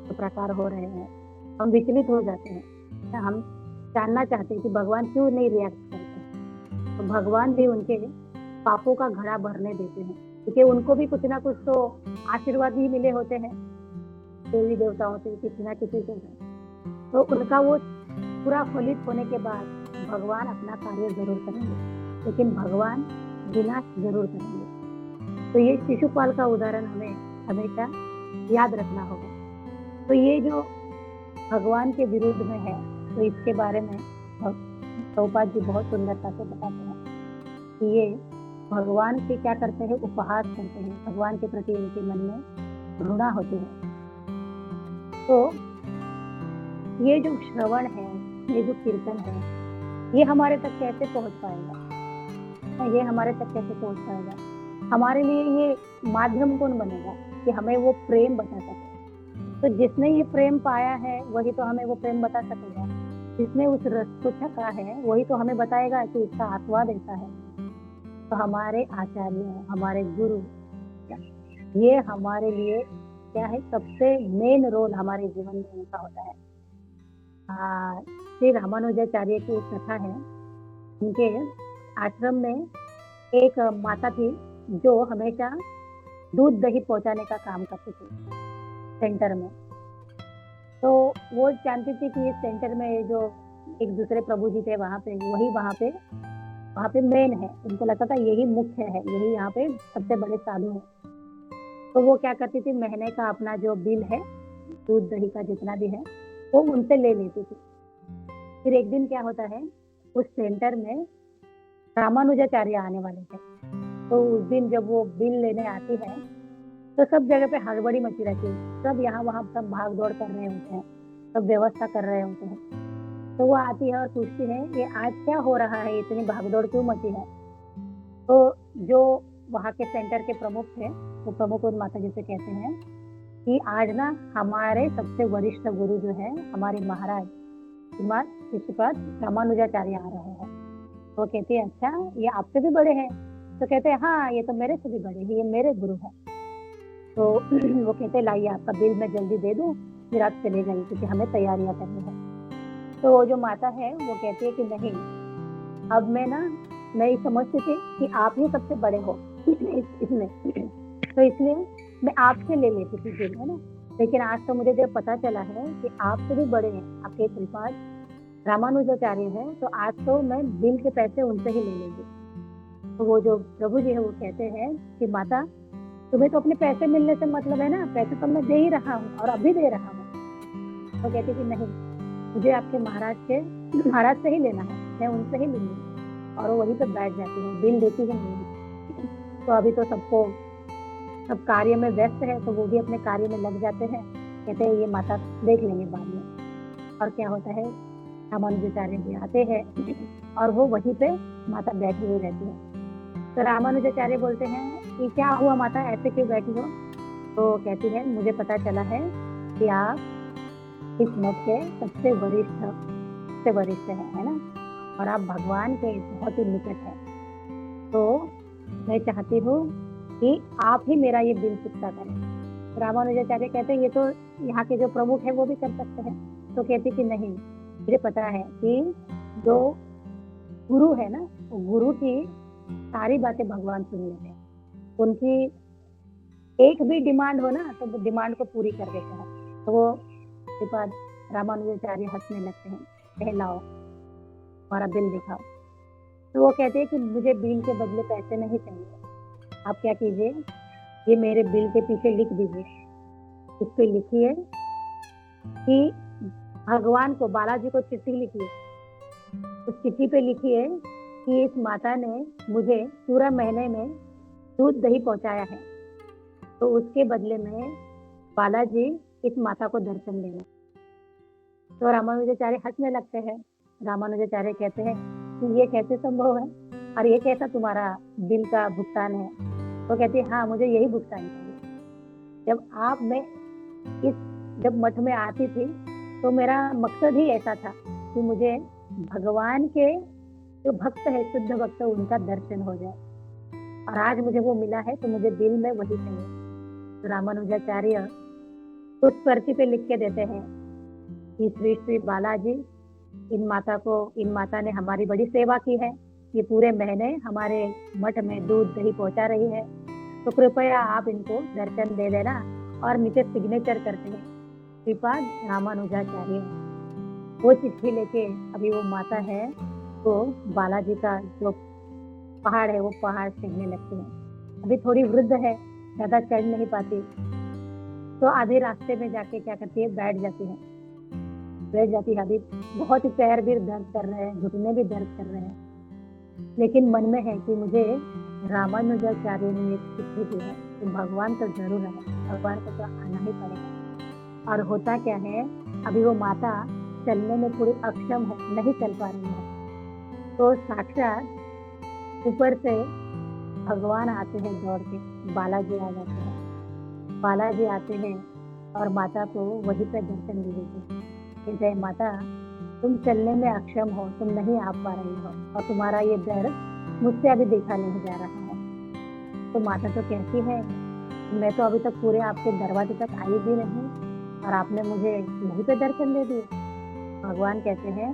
S2: प्रकार हो रहे हैं, हम विचलित हो जाते हैं, हम जानना चाहते हैं कि भगवान क्यों नहीं रिएक्ट करते। तो भगवान भी उनके पापों का घड़ा भरने देते हैं, क्योंकि उनको भी कुछ ना कुछ तो आशीर्वाद ही मिले होते हैं देवी देवताओं से, किसी ना किसी से। तो उनका वो पूरा फलित होने के बाद भगवान अपना कार्य जरूर करेंगे, लेकिन भगवान विनाश जरूर करेंगे। तो ये शिशुपाल का उदाहरण हमें हमेशा याद रखना होगा। तो ये जो भगवान के विरुद्ध में है, तो इसके बारे में प्रभुपाद जी बहुत सुंदरता से बताते हैं कि ये भगवान के क्या करते हैं, उपहास करते हैं, भगवान के प्रति उनके मन में घृणा होती है। तो ये जो श्रवण है, ये जो कीर्तन है, ये हमारे तक कैसे पहुंच पाएगा? ये हमारे तक कैसे पहुंच पाएगा? हमारे लिए ये माध्यम कौन बनेगा कि हमें वो प्रेम बता सके? तो जिसने ये प्रेम पाया है वही तो हमें वो प्रेम बता सकेगा। जिसने उस रस को चखा है वही तो हमें बताएगा कि इसका आस्वाद ऐसा है। तो हमारे आचार्य, हमारे गुरु, ये हमारे लिए क्या है, सबसे मेन रोल हमारे जीवन में उनका होता है। श्री रामानुजाचार्य की एक कथा है। उनके आश्रम में एक माता थी जो हमेशा दूध दही पहुंचाने का काम करती थी सेंटर में। तो वो जानती थी कि इस सेंटर में जो एक दूसरे प्रभु जी थे वहाँ पे, वही वहाँ पे मेन है। उनको लगता था यही मुख्य है, यही यहाँ पे सबसे बड़े साधु है। तो वो क्या करती थी, महीने का अपना जो बिल है दूध दही का जितना भी है वो उनसे ले लेती थी। फिर एक दिन क्या होता है, उस सेंटर में रामानुजाचार्य आने वाले थे। तो उस दिन जब वो बिल लेने आती है तो सब जगह पे हड़बड़ी मची रहती है, सब यहाँ वहाँ सब भाग दौड़ कर रहे होते हैं, सब व्यवस्था कर रहे होते हैं। तो वो आती है और पूछती है ये आज क्या हो रहा है, इतनी भागदौड़ क्यों मची है? तो जो वहाँ के सेंटर के प्रमुख थे, वो प्रमुख उन माता जी से कहते हैं कि आज ना हमारे सबसे वरिष्ठ गुरु जो है, हमारे महाराज श्रीमान शिशुपाल रामानुजाचार्य आ रहे हैं। वो कहती है अच्छा, ये आपसे भी बड़े हैं? तो कहते हैं हाँ, ये तो मेरे से भी बड़े हैं, ये मेरे गुरु हैं। तो वो कहते लाइए आपका बिल मैं जल्दी दे दूं, फिर आप चले जाइए क्योंकि हमें तैयारियां करनी है। तो जो माता है वो कहती है कि नहीं, अब मैं ये समझती थी कि आप ही सबसे बड़े हो इसमें, तो इसलिए मैं आपसे ले लेती थी बिल, है ना। लेकिन आज तो मुझे जब पता चला है कि आपसे भी बड़े हैं, आपके श्रीपाद रामानुजाचार्य है, तो आज तो मैं बिल के पैसे उनसे ही ले लूंगी। तो वो जो प्रभु जी है वो कहते हैं कि माता, तुम्हें तो अपने पैसे मिलने से मतलब है ना, पैसे तो मैं दे ही रहा हूँ और अभी दे रहा हूँ। तो कहती कि नहीं, मुझे आपके महाराज से ही लेना है, मैं उनसे ही लूंगी। और वो वहीं पर बैठ जाती हूँ, बिल देती ही नहीं। तो अभी तो सब कार्य में व्यस्त है, तो वो भी अपने कार्य में लग जाते हैं। कहते हैं ये माता देख लेंगे बाद में। और क्या होता है, रामानुजाचार्य जी आते हैं और वो वहीं पे माता बैठी हुई रहती है। तो रामानुजाचार्य बोलते हैं कि क्या हुआ माता, ऐसे क्यों बैठी हो? तो कहती है मुझे पता चला है कि आप इस मठ के सबसे वरिष्ठ है ना, और आप भगवान के बहुत ही निकट है। तो मैं चाहती हूँ कि आप ही मेरा ये बिल चुकता करें। रामानुजाचार्य कहते हैं ये तो यहाँ के जो प्रमुख है वो भी कर सकते हैं। तो कहती कि नहीं, मुझे पता है कि जो गुरु है ना, वो गुरु की सारी बातें भगवान सुन लेते हैं। उनकी एक भी डिमांड हो ना तो वो डिमांड को पूरी कर देते हैं। तो वो श्रीपाद रामानुजाचार्य हंसने लगते हैं, कहलाओ हमारा बिल दिखाओ। तो वो कहते हैं कि मुझे बिल के बदले पैसे नहीं चाहिए, आप क्या कीजिए, ये मेरे बिल के पीछे लिख दीजिए, उस पे लिखिए कि भगवान को, बालाजी को चिट्ठी लिखिए, उस चिट्ठी पे लिखिए कि इस माता ने मुझे पूरा महीने में दूध दही पहुंचाया है, तो उसके बदले में बालाजी इस माता को दर्शन देना। तो रामानुजाचार्य हंसने लगते हैं। रामानुजाचार्य कहते हैं कि ये कैसे संभव है और ये कैसा तुम्हारा बिल का भुगतान है। वो कहती है हाँ, मुझे यही भुगतान चाहिए। जब मठ में आती थी तो मेरा मकसद ही ऐसा था कि मुझे भगवान के जो भक्त है, शुद्ध भक्त, उनका दर्शन हो जाए, और आज मुझे वो मिला है तो मुझे दिल में वही चाहिए। तो रामानुजाचार्य उस पर्ची पे लिख के देते हैं कि श्री श्री बालाजी, इन माता ने हमारी बड़ी सेवा की है, ये पूरे महीने हमारे मठ में दूध दही पहुंचा रही है, तो कृपया आप इनको दर्शन दे देना। और नीचे सिग्नेचर करते हैं श्रीपाद रामानुजाचार्य। वो चिट्ठी लेके अभी वो माता है तो बालाजी का जो पहाड़ है वो पहाड़ चढ़ने लगती है। अभी थोड़ी वृद्ध है, ज्यादा चढ़ नहीं पाती, तो आधे रास्ते में जाके क्या करती है, बैठ जाती है। अभी बहुत ही पैर भी दर्द कर रहे हैं, घुटने भी दर्द कर रहे हैं, लेकिन मन में है कि मुझे रामानुजाचार्य ने एक चिट्ठी दी है तो भगवान तो जरूर है, भगवान को तो आना ही पड़ेगा। और होता क्या है, अभी वो माता चलने में थोड़ी अक्षम है, नहीं चल पा रही है, तो साक्षात ऊपर से भगवान आते हैं दौड़ के, बालाजी आ जाते हैं। बालाजी आते हैं और माता को वहीं पे दर्शन दे देते हैं। कहते हैं माता, तुम चलने में अक्षम हो, तुम नहीं आ पा रही हो, और तुम्हारा ये दर्द मुझसे अभी देखा नहीं जा रहा है। तो माता तो कहती है, मैं तो अभी तक पूरे आपके दरवाजे तक आई भी नहीं और आपने मुझे यहीं पे दर्शन दे दिए। भगवान कहते हैं,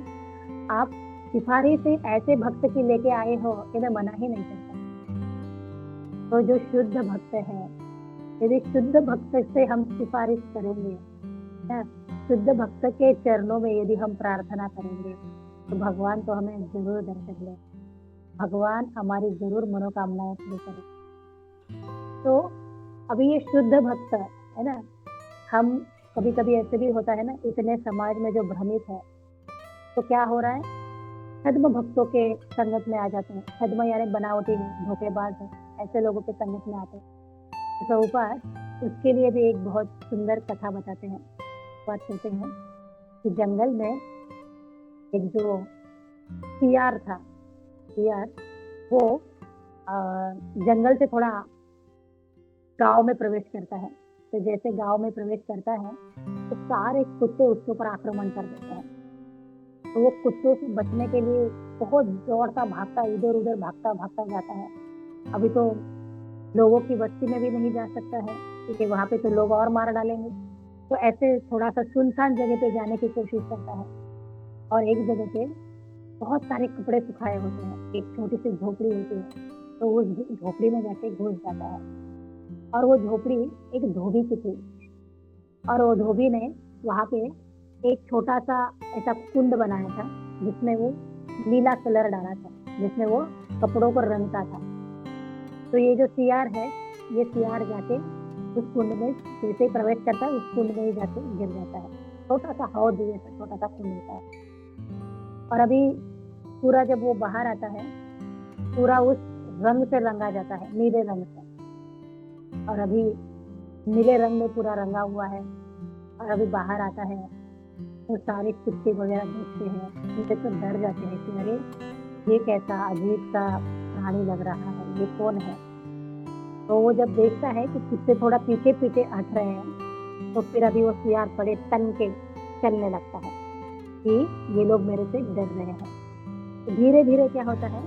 S2: आप सिफारिश से ऐसे भक्त की लेके आए हो कि मैं मना ही नहीं करता। तो जो शुद्ध भक्त है, यदि शुद्ध भक्त से हम सिफारिश करेंगे, शुद्ध भक्त के चरणों में यदि हम प्रार्थना करेंगे, तो भगवान तो हमें जरूर दर्शन दे, भगवान हमारी जरूर मनोकामनाएं पूरी करें। तो अभी ये शुद्ध भक्त है ना, हम कभी कभी ऐसे भी होता है ना, इतने समाज में जो भ्रमित है, तो क्या हो रहा है, छद्म भक्तों के संगत में आ जाते हैं। छद्म यानी बनावटी है, धोखेबाज है, ऐसे लोगों के संगत में आते हैं। तो ऊपर उसके लिए भी एक बहुत सुंदर कथा बताते हैं। बात कहते हैं कि जंगल में एक जो सियार था, सियार वो जंगल से थोड़ा गांव में प्रवेश करता है। तो जैसे गांव में प्रवेश करता है तो सारे कुत्ते उसके ऊपर आक्रमण कर देते हैं। तो वो कुत्तों से बचने के लिए बहुत दौड़ता भागता, इधर उधर भागता भागता जाता है। अभी तो लोगों की बस्ती में भी नहीं जा सकता है, क्योंकि वहां पे तो लोग और मार डालेंगे। तो ऐसे थोड़ा सा सुनसान जगह पे जाने की कोशिश करता है, और एक जगह पे बहुत सारे कपड़े सुखाए होते हैं, एक छोटी सी झोपड़ी होती है, तो उस झोपड़ी में जाके घुस जाता है। और वो झोपड़ी एक धोबी की थी, और वो धोबी ने वहां पे एक छोटा सा ऐसा कुंड बनाया था, जिसमें वो नीला कलर डाला था, जिसमें वो कपड़ों को रंगता था। तो ये जो सियार है, ये सियार जाके उस कुंड में जैसे ही प्रवेश करता है, उस कुंड में ही जाके गिर जाता है। छोटा सा हौद जैसा छोटा सा कुंड होता है। और अभी पूरा जब वो बाहर आता है, पूरा उस रंग से रंगा जाता है, नीले रंग से। और अभी नीले रंग में पूरा रंगा हुआ है, और अभी बाहर आता है तो सारे कुत्ते वगैरह देखते हैं, उनसे तो डर जाते हैं कि अरे ये कैसा अजीब सा प्राणी लग रहा है, ये कौन है। तो वो जब देखता है कि कुत्ते थोड़ा पीछे पीछे हट रहे हैं, तो फिर अभी वो सियार पड़े तन के चलने लगता है कि ये लोग मेरे से डर रहे हैं। तो धीरे धीरे क्या होता है,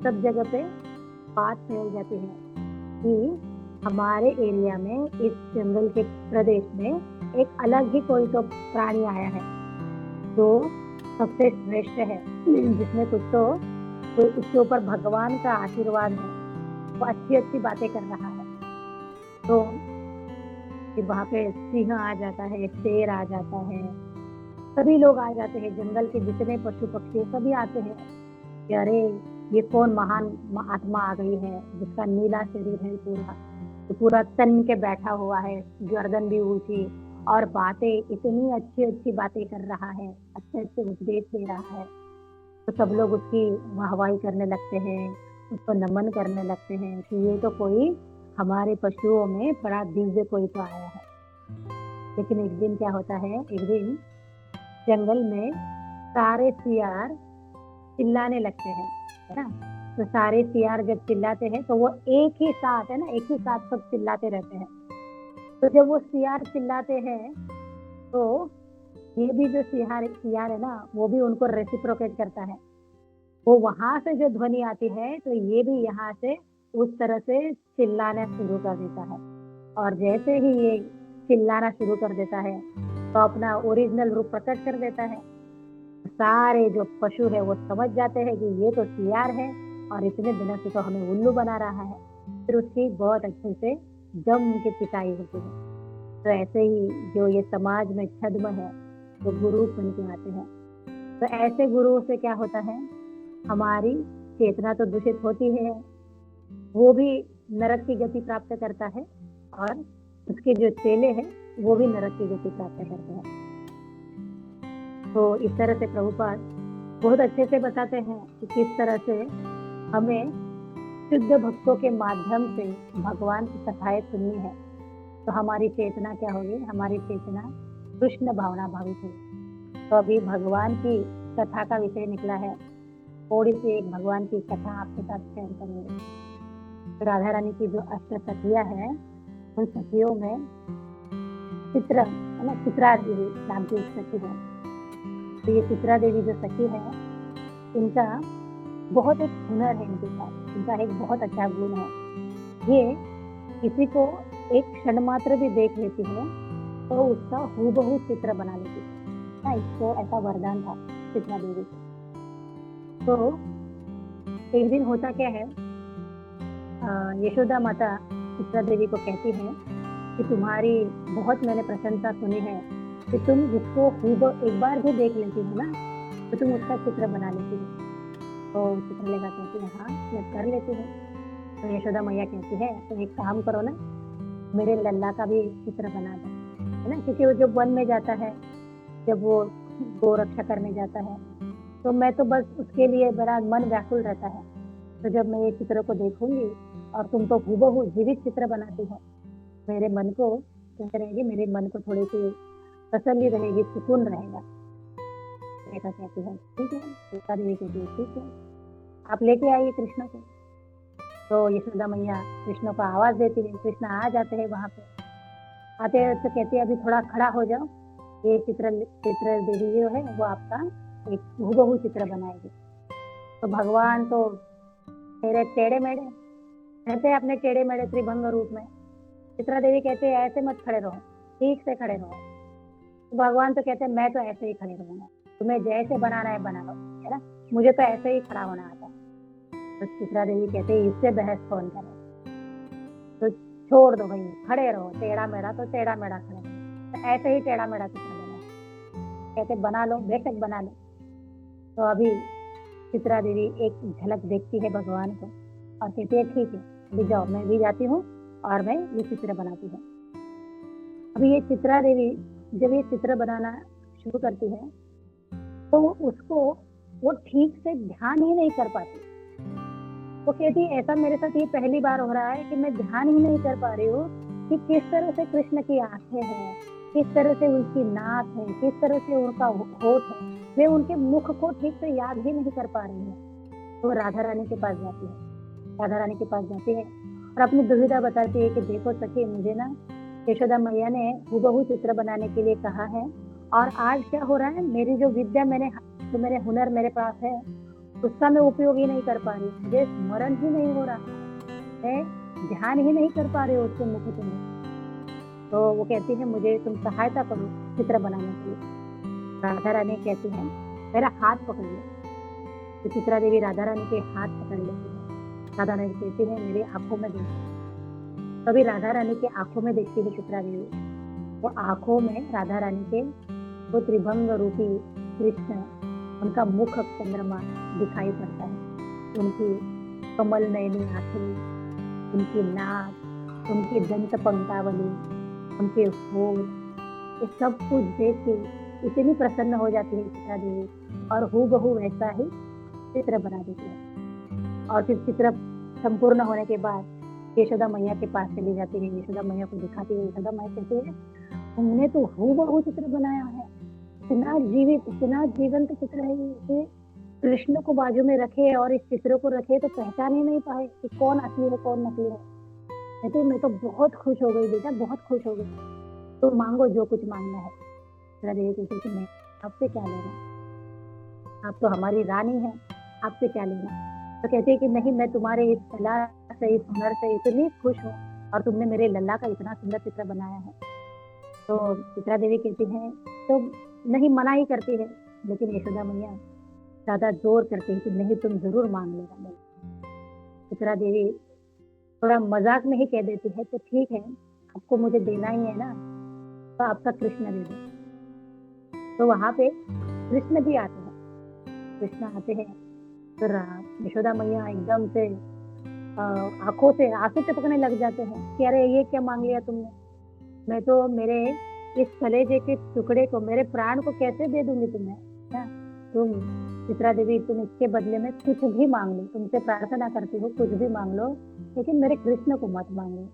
S2: सब जगह पे बात फैल जाती है कि हमारे एरिया में, इस जंगल के प्रदेश में एक अलग ही कोई तो प्राणी आया है जो सबसे श्रेष्ठ है, जिसमें कुछ तो उसके ऊपर भगवान का आशीर्वाद है। वो अच्छी अच्छी बातें कर रहा है। तो फिर वहाँ पे सिंह आ जाता है, शेर आ जाता है, सभी लोग आ जाते हैं, जंगल के जितने पशु पक्षी सभी आते हैं कि अरे ये कौन महान आत्मा आ गई है जिसका नीला शरीर है पूरा, तो पूरा तन के बैठा हुआ है, गर्दन भी ऊंची, और बातें इतनी अच्छी अच्छी बातें कर रहा है, अच्छे अच्छे उपदेश दे रहा है। तो सब लोग उसकी वाहवाही करने लगते हैं, उसको नमन करने लगते हैं कि ये तो कोई हमारे पशुओं में बड़ा दिव्य कोई तो आया है। लेकिन एक दिन क्या होता है, एक दिन जंगल में सारे सियार चिल्लाने लगते हैं, है ना। तो सारे सियार जब चिल्लाते हैं तो वो एक ही साथ, है ना, एक ही साथ सब चिल्लाते रहते हैं। तो जब वो सियार चिल्लाते हैं तो ये भी जो सियार है ना, वो भी उनको रेसिप्रोकेट करता है। वो वहां से जो ध्वनि आती है तो ये भी यहाँ से उस तरह से चिल्लाना शुरू कर देता है। और जैसे ही ये चिल्लाना शुरू कर देता है तो अपना ओरिजिनल रूप प्रकट कर देता है। सारे जो पशु है वो समझ जाते हैं कि ये तो सियार है और इतने दिनों से तो हमें उल्लू बना रहा है। फिर उसकी बहुत अच्छे से जम के पिटाई होती है। तो ऐसे ही जो ये समाज में छद्म है वो गुरु बन के आते हैं। तो ऐसे गुरुओं से क्या होता है, हमारी चेतना तो दूषित होती है, वो भी नरक की गति प्राप्त करता है, और उसके जो चेले हैं वो भी नरक की गति प्राप्त करते हैं। तो इस तरह से प्रभुपाद बहुत अच्छे से बताते हैं कि किस तरह से हमें शुद्ध भक्तों के माध्यम से भगवान की कथाएं सुननी है। तो हमारी चेतना क्या होगी, हमारी चेतना कृष्ण भावना भावित होगी। तो अभी भगवान की कथा का विषय निकला है, थोड़ी सी एक भगवान की कथा आपके साथ शेयर करेंगे। तो राधा रानी की जो अष्ट सखियां हैं, उन सखियों में चित्रा है ना, चित्रा देवी नाम की एक सखी है। तो ये चित्रा देवी जो सखी है, इनका बहुत एक हुनर है, इनके पास इनका एक बहुत अच्छा गुण है। ये किसी को एक क्षण मात्र भी देख लेती है तो उसका हूबहू चित्र बना लेती है। इसको ऐसा वरदान था चित्रा देवी को। तो एक दिन होता क्या है, यशोदा माता चित्रा देवी को कहती है कि तुम्हारी बहुत मैंने प्रशंसा सुनी है कि तुम जिसको एक बार भी देख लेती हो ना तो तुम उसका चित्र बना लेती हो। तो चित्रलेखा कहती है हाँ मैं कर लेती हूँ। तो यशोदा मैया कहती है तो एक काम करो ना, मेरे लल्ला का भी चित्र बना दो, है ना, क्योंकि वो जब वन में जाता है, जब वो गो रक्षा करने जाता है, तो मैं तो बस उसके लिए बड़ा मन व्याकुल रहता है। तो जब मैं ये चित्र को देखूंगी और तुम तो हूबहू जीवित चित्र बनाती हो, मेरे मन को कहते रहेगी, मेरे मन को थोड़ी सी तसल्ली रहेगी, सुकून रहेगा। रेखा कहती है ठीक है, सीता देवी कहती है ठीक है, आप लेके आइए कृष्ण को। तो यशोदा मैया कृष्ण को आवाज देती है, कृष्ण आ जाते हैं। वहां पे आते हैं तो कहती है अभी थोड़ा खड़ा हो जाओ, ये चित्र देवी जो है वो आपका एक हूबहू चित्र बनाएगी। तो भगवान तो तेरे टेढ़े मेढ़े रहते हैं, अपने टेढ़े मेढ़े त्रिभंग रूप में। चित्रा देवी कहते हैं ऐसे मत खड़े रहो, ठीक से खड़े रहो। तो भगवान तो कहते हैं मैं तो ऐसे ही खड़े रहूंगा, तुम्हें जैसे बनाना है बना लो, है ना, मुझे तो ऐसे ही खड़ा होना आता है। तो चित्रा देवी कहते हैं इससे बहस कौन करे, तो छोड़ दो भाई, खड़े रहो, टेढ़ा मेढ़ा तो टेढ़ा मेढ़ा खड़े रहो, तो ऐसे ही टेढ़ा मेढ़ा चित्र बना, कहते बना लो, बेशक बना लो। तो अभी चित्रा देवी एक झलक देखती है भगवान को और कहती है ठीक है अभी जाओ, मैं भी जाती हूँ और मैं ये चित्र बनाती हूँ। अभी ये चित्रा देवी जब ये चित्र बनाना शुरू करती है तो उसको वो ठीक से ध्यान ही नहीं कर पाती। वो कहती है ऐसा मेरे साथ ये पहली बार हो रहा है कि मैं ध्यान ही नहीं कर पा रही हूँ कि किस तरह से कृष्ण की आंखें हैं, किस तरह से उनकी नाक है, किस तरह से उनका होठ है, मैं उनके मुख को ठीक से याद ही नहीं कर पा रही हूँ। तो राधा रानी के पास जाती है, राधा रानी के पास जाती है और अपनी दुविधा बताती है कि देखो सखी, मुझे ना यशोदा मैया ने हूबहू चित्र बनाने के लिए कहा है, और आज क्या हो रहा है, मेरी जो विद्या जो मेरे हुनर मेरे पास है उसका मैं उपयोग ही नहीं कर पा रही, मुझे स्मरण ही नहीं हो रहा, मैं ध्यान ही नहीं कर पा रही हूँ उसके मुख से। तो वो कहती है मुझे तुम सहायता करो चित्र बनाने के लिए। राधा रानी कहती है मेरा हाथ पकड़ लो। तो चित्रा देवी राधा रानी के हाथ पकड़ लेती है राधा रानी कहती है मेरी आंखों में देख। कभी राधा रानी की आंखों में देखती है चित्रा देवी, वो आंखों में राधा रानी के वो त्रिभंग रूपी कृष्ण, उनका मुख चंद्रमा दिखाई पड़ता है, उनकी कमल नयनी आंखें, उनकी नाक, उनकी दंत पंक्तावली, उनके होठ, ये सब कुछ देख के इतनी प्रसन्न हो जाती है चित्रा देवी और हूबहू वैसा ही चित्र बना देती है। और फिर चित्र संपूर्ण होने के बाद यशोदा मैया के पास चली जाती है, यशोदा मैया को दिखाती है। यशोदा मैया कहती है तुमने तो हूबहू चित्र बनाया है, इतना जीवित, इतना जीवंत चित्र है ये। कृष्ण को बाजू में रखे और इस चित्र को रखे तो पहचान ही नहीं पाए कि कौन असली है कौन नकली है। कहते मैं तो बहुत खुश हो गई बेटा, बहुत खुश हो गई। तो मांगो जो कुछ मांगना है। चित्रा देवी कहती कि मैं आपसे क्या लेना, आप तो हमारी रानी हैं, आपसे क्या लेना। तो कहती है कि नहीं, मैं तुम्हारे इस कला से, इस हुनर से इतनी खुश हूँ और तुमने मेरे लल्ला का इतना सुंदर चित्र बनाया है। तो चित्रा देवी कहती है तो नहीं, मना ही करती है, लेकिन यशोदा मैया ज्यादा जोर करती है कि नहीं तुम जरूर मांग लेना। चित्रा देवी थोड़ा मजाक में ही कह देती है तो ठीक है, आपको मुझे देना ही है ना, तो आपका कृष्ण दे दो। तो वहां पे कृष्ण भी आते हैं, कृष्ण आते हैं तो यशोदा मैया एकदम से आंखों से आंसू टपकने लग जाते हैं कि अरे ये क्या मांग लिया तुमने, मैं तो मेरे इस कलेजे के टुकड़े को, मेरे प्राण को कैसे दे दूंगी तुम्हें ना। तुम चित्रा देवी तुम इसके बदले में कुछ भी मांग लो, तुमसे प्रार्थना करती हो कुछ भी मांग लो, लेकिन मेरे कृष्ण को मत मांगो।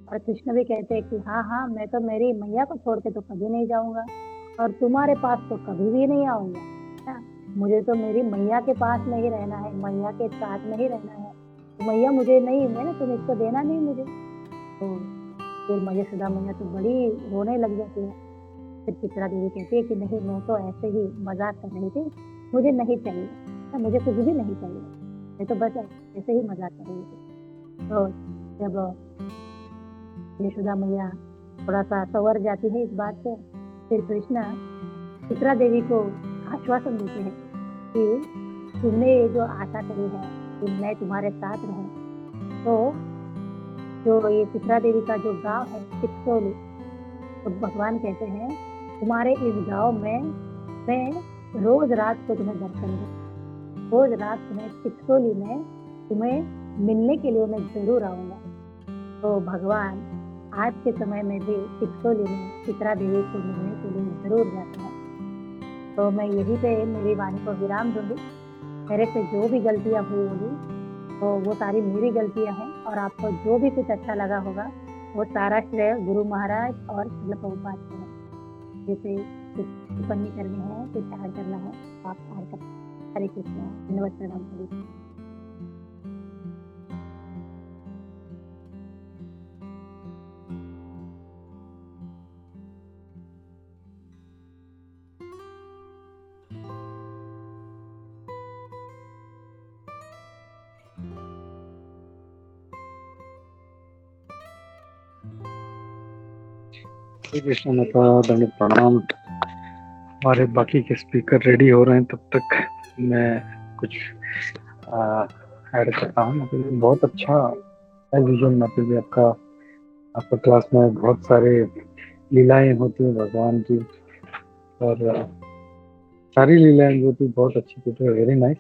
S2: और कृष्ण भी कहते हैं कि हाँ हाँ, मैं तो मेरी मैया को छोड़ के तो कभी नहीं जाऊंगा और तुम्हारे पास तो कभी भी नहीं आऊंगा। मुझे तो मेरी मैया के पास में ही रहना है, मैया के साथ में ही रहना है। तो मैया मुझे नहीं, मैंने तुम इसको देना नहीं मुझे। तो फिर यशोदा मैया तो बड़ी रोने लग जाती है। फिर चित्रा देवी कहती है कि नहीं, मैं तो ऐसे ही मजाक कर रही थी, मुझे नहीं चाहिए, मुझे कुछ भी नहीं चाहिए, मैं तो बस ऐसे ही मजाक कर रही थी। तो जब यशोदा मैया थोड़ा सा संवर जाती है इस बात से, फिर कृष्ण चित्रा देवी को आश्वासन देते हैं कि तुमने ये जो आशा करी है कि मैं तुम्हारे साथ रहूं, तो जो ये चित्रा देवी का जो गांव है चित्सोली, तो भगवान कहते हैं तुम्हारे इस गांव में मैं रोज रात को तुम्हें दर्शन दूं, रोज रात तुम्हें चित्सोली में तुम्हें मिलने के लिए मैं जरूर आऊंगा। तो भगवान आज के समय में भी चित्सोली में चित्रा देवी को मिलने के लिए जरूर जाते हैं। तो मैं यही पे मेरी वाणी को विराम दूंगी। मेरे से जो भी गलतियां हुई होगी तो वो सारी मेरी गलतियां हैं, और आपको जो भी कुछ अच्छा लगा होगा वो सारा श्रेय गुरु महाराज और श्रील प्रभुपाद को है। जैसे कुछ टिप्पणी करनी है, कुछ ऐड करना है तो आप ऐड कर। हरे कृष्ण, धन्यवाद, प्रणाम करिए।
S3: कृष्ण माता, दंड प्रणाम। हमारे बाकी के स्पीकर रेडी हो रहे हैं, तब तक मैं कुछ ऐड करता हूँ। बहुत अच्छा विजन माता जी आपका क्लास में बहुत सारे लीलाएं होती हैं भगवान की, और सारी लीलाएं जो थी बहुत अच्छी थी, वेरी नाइस।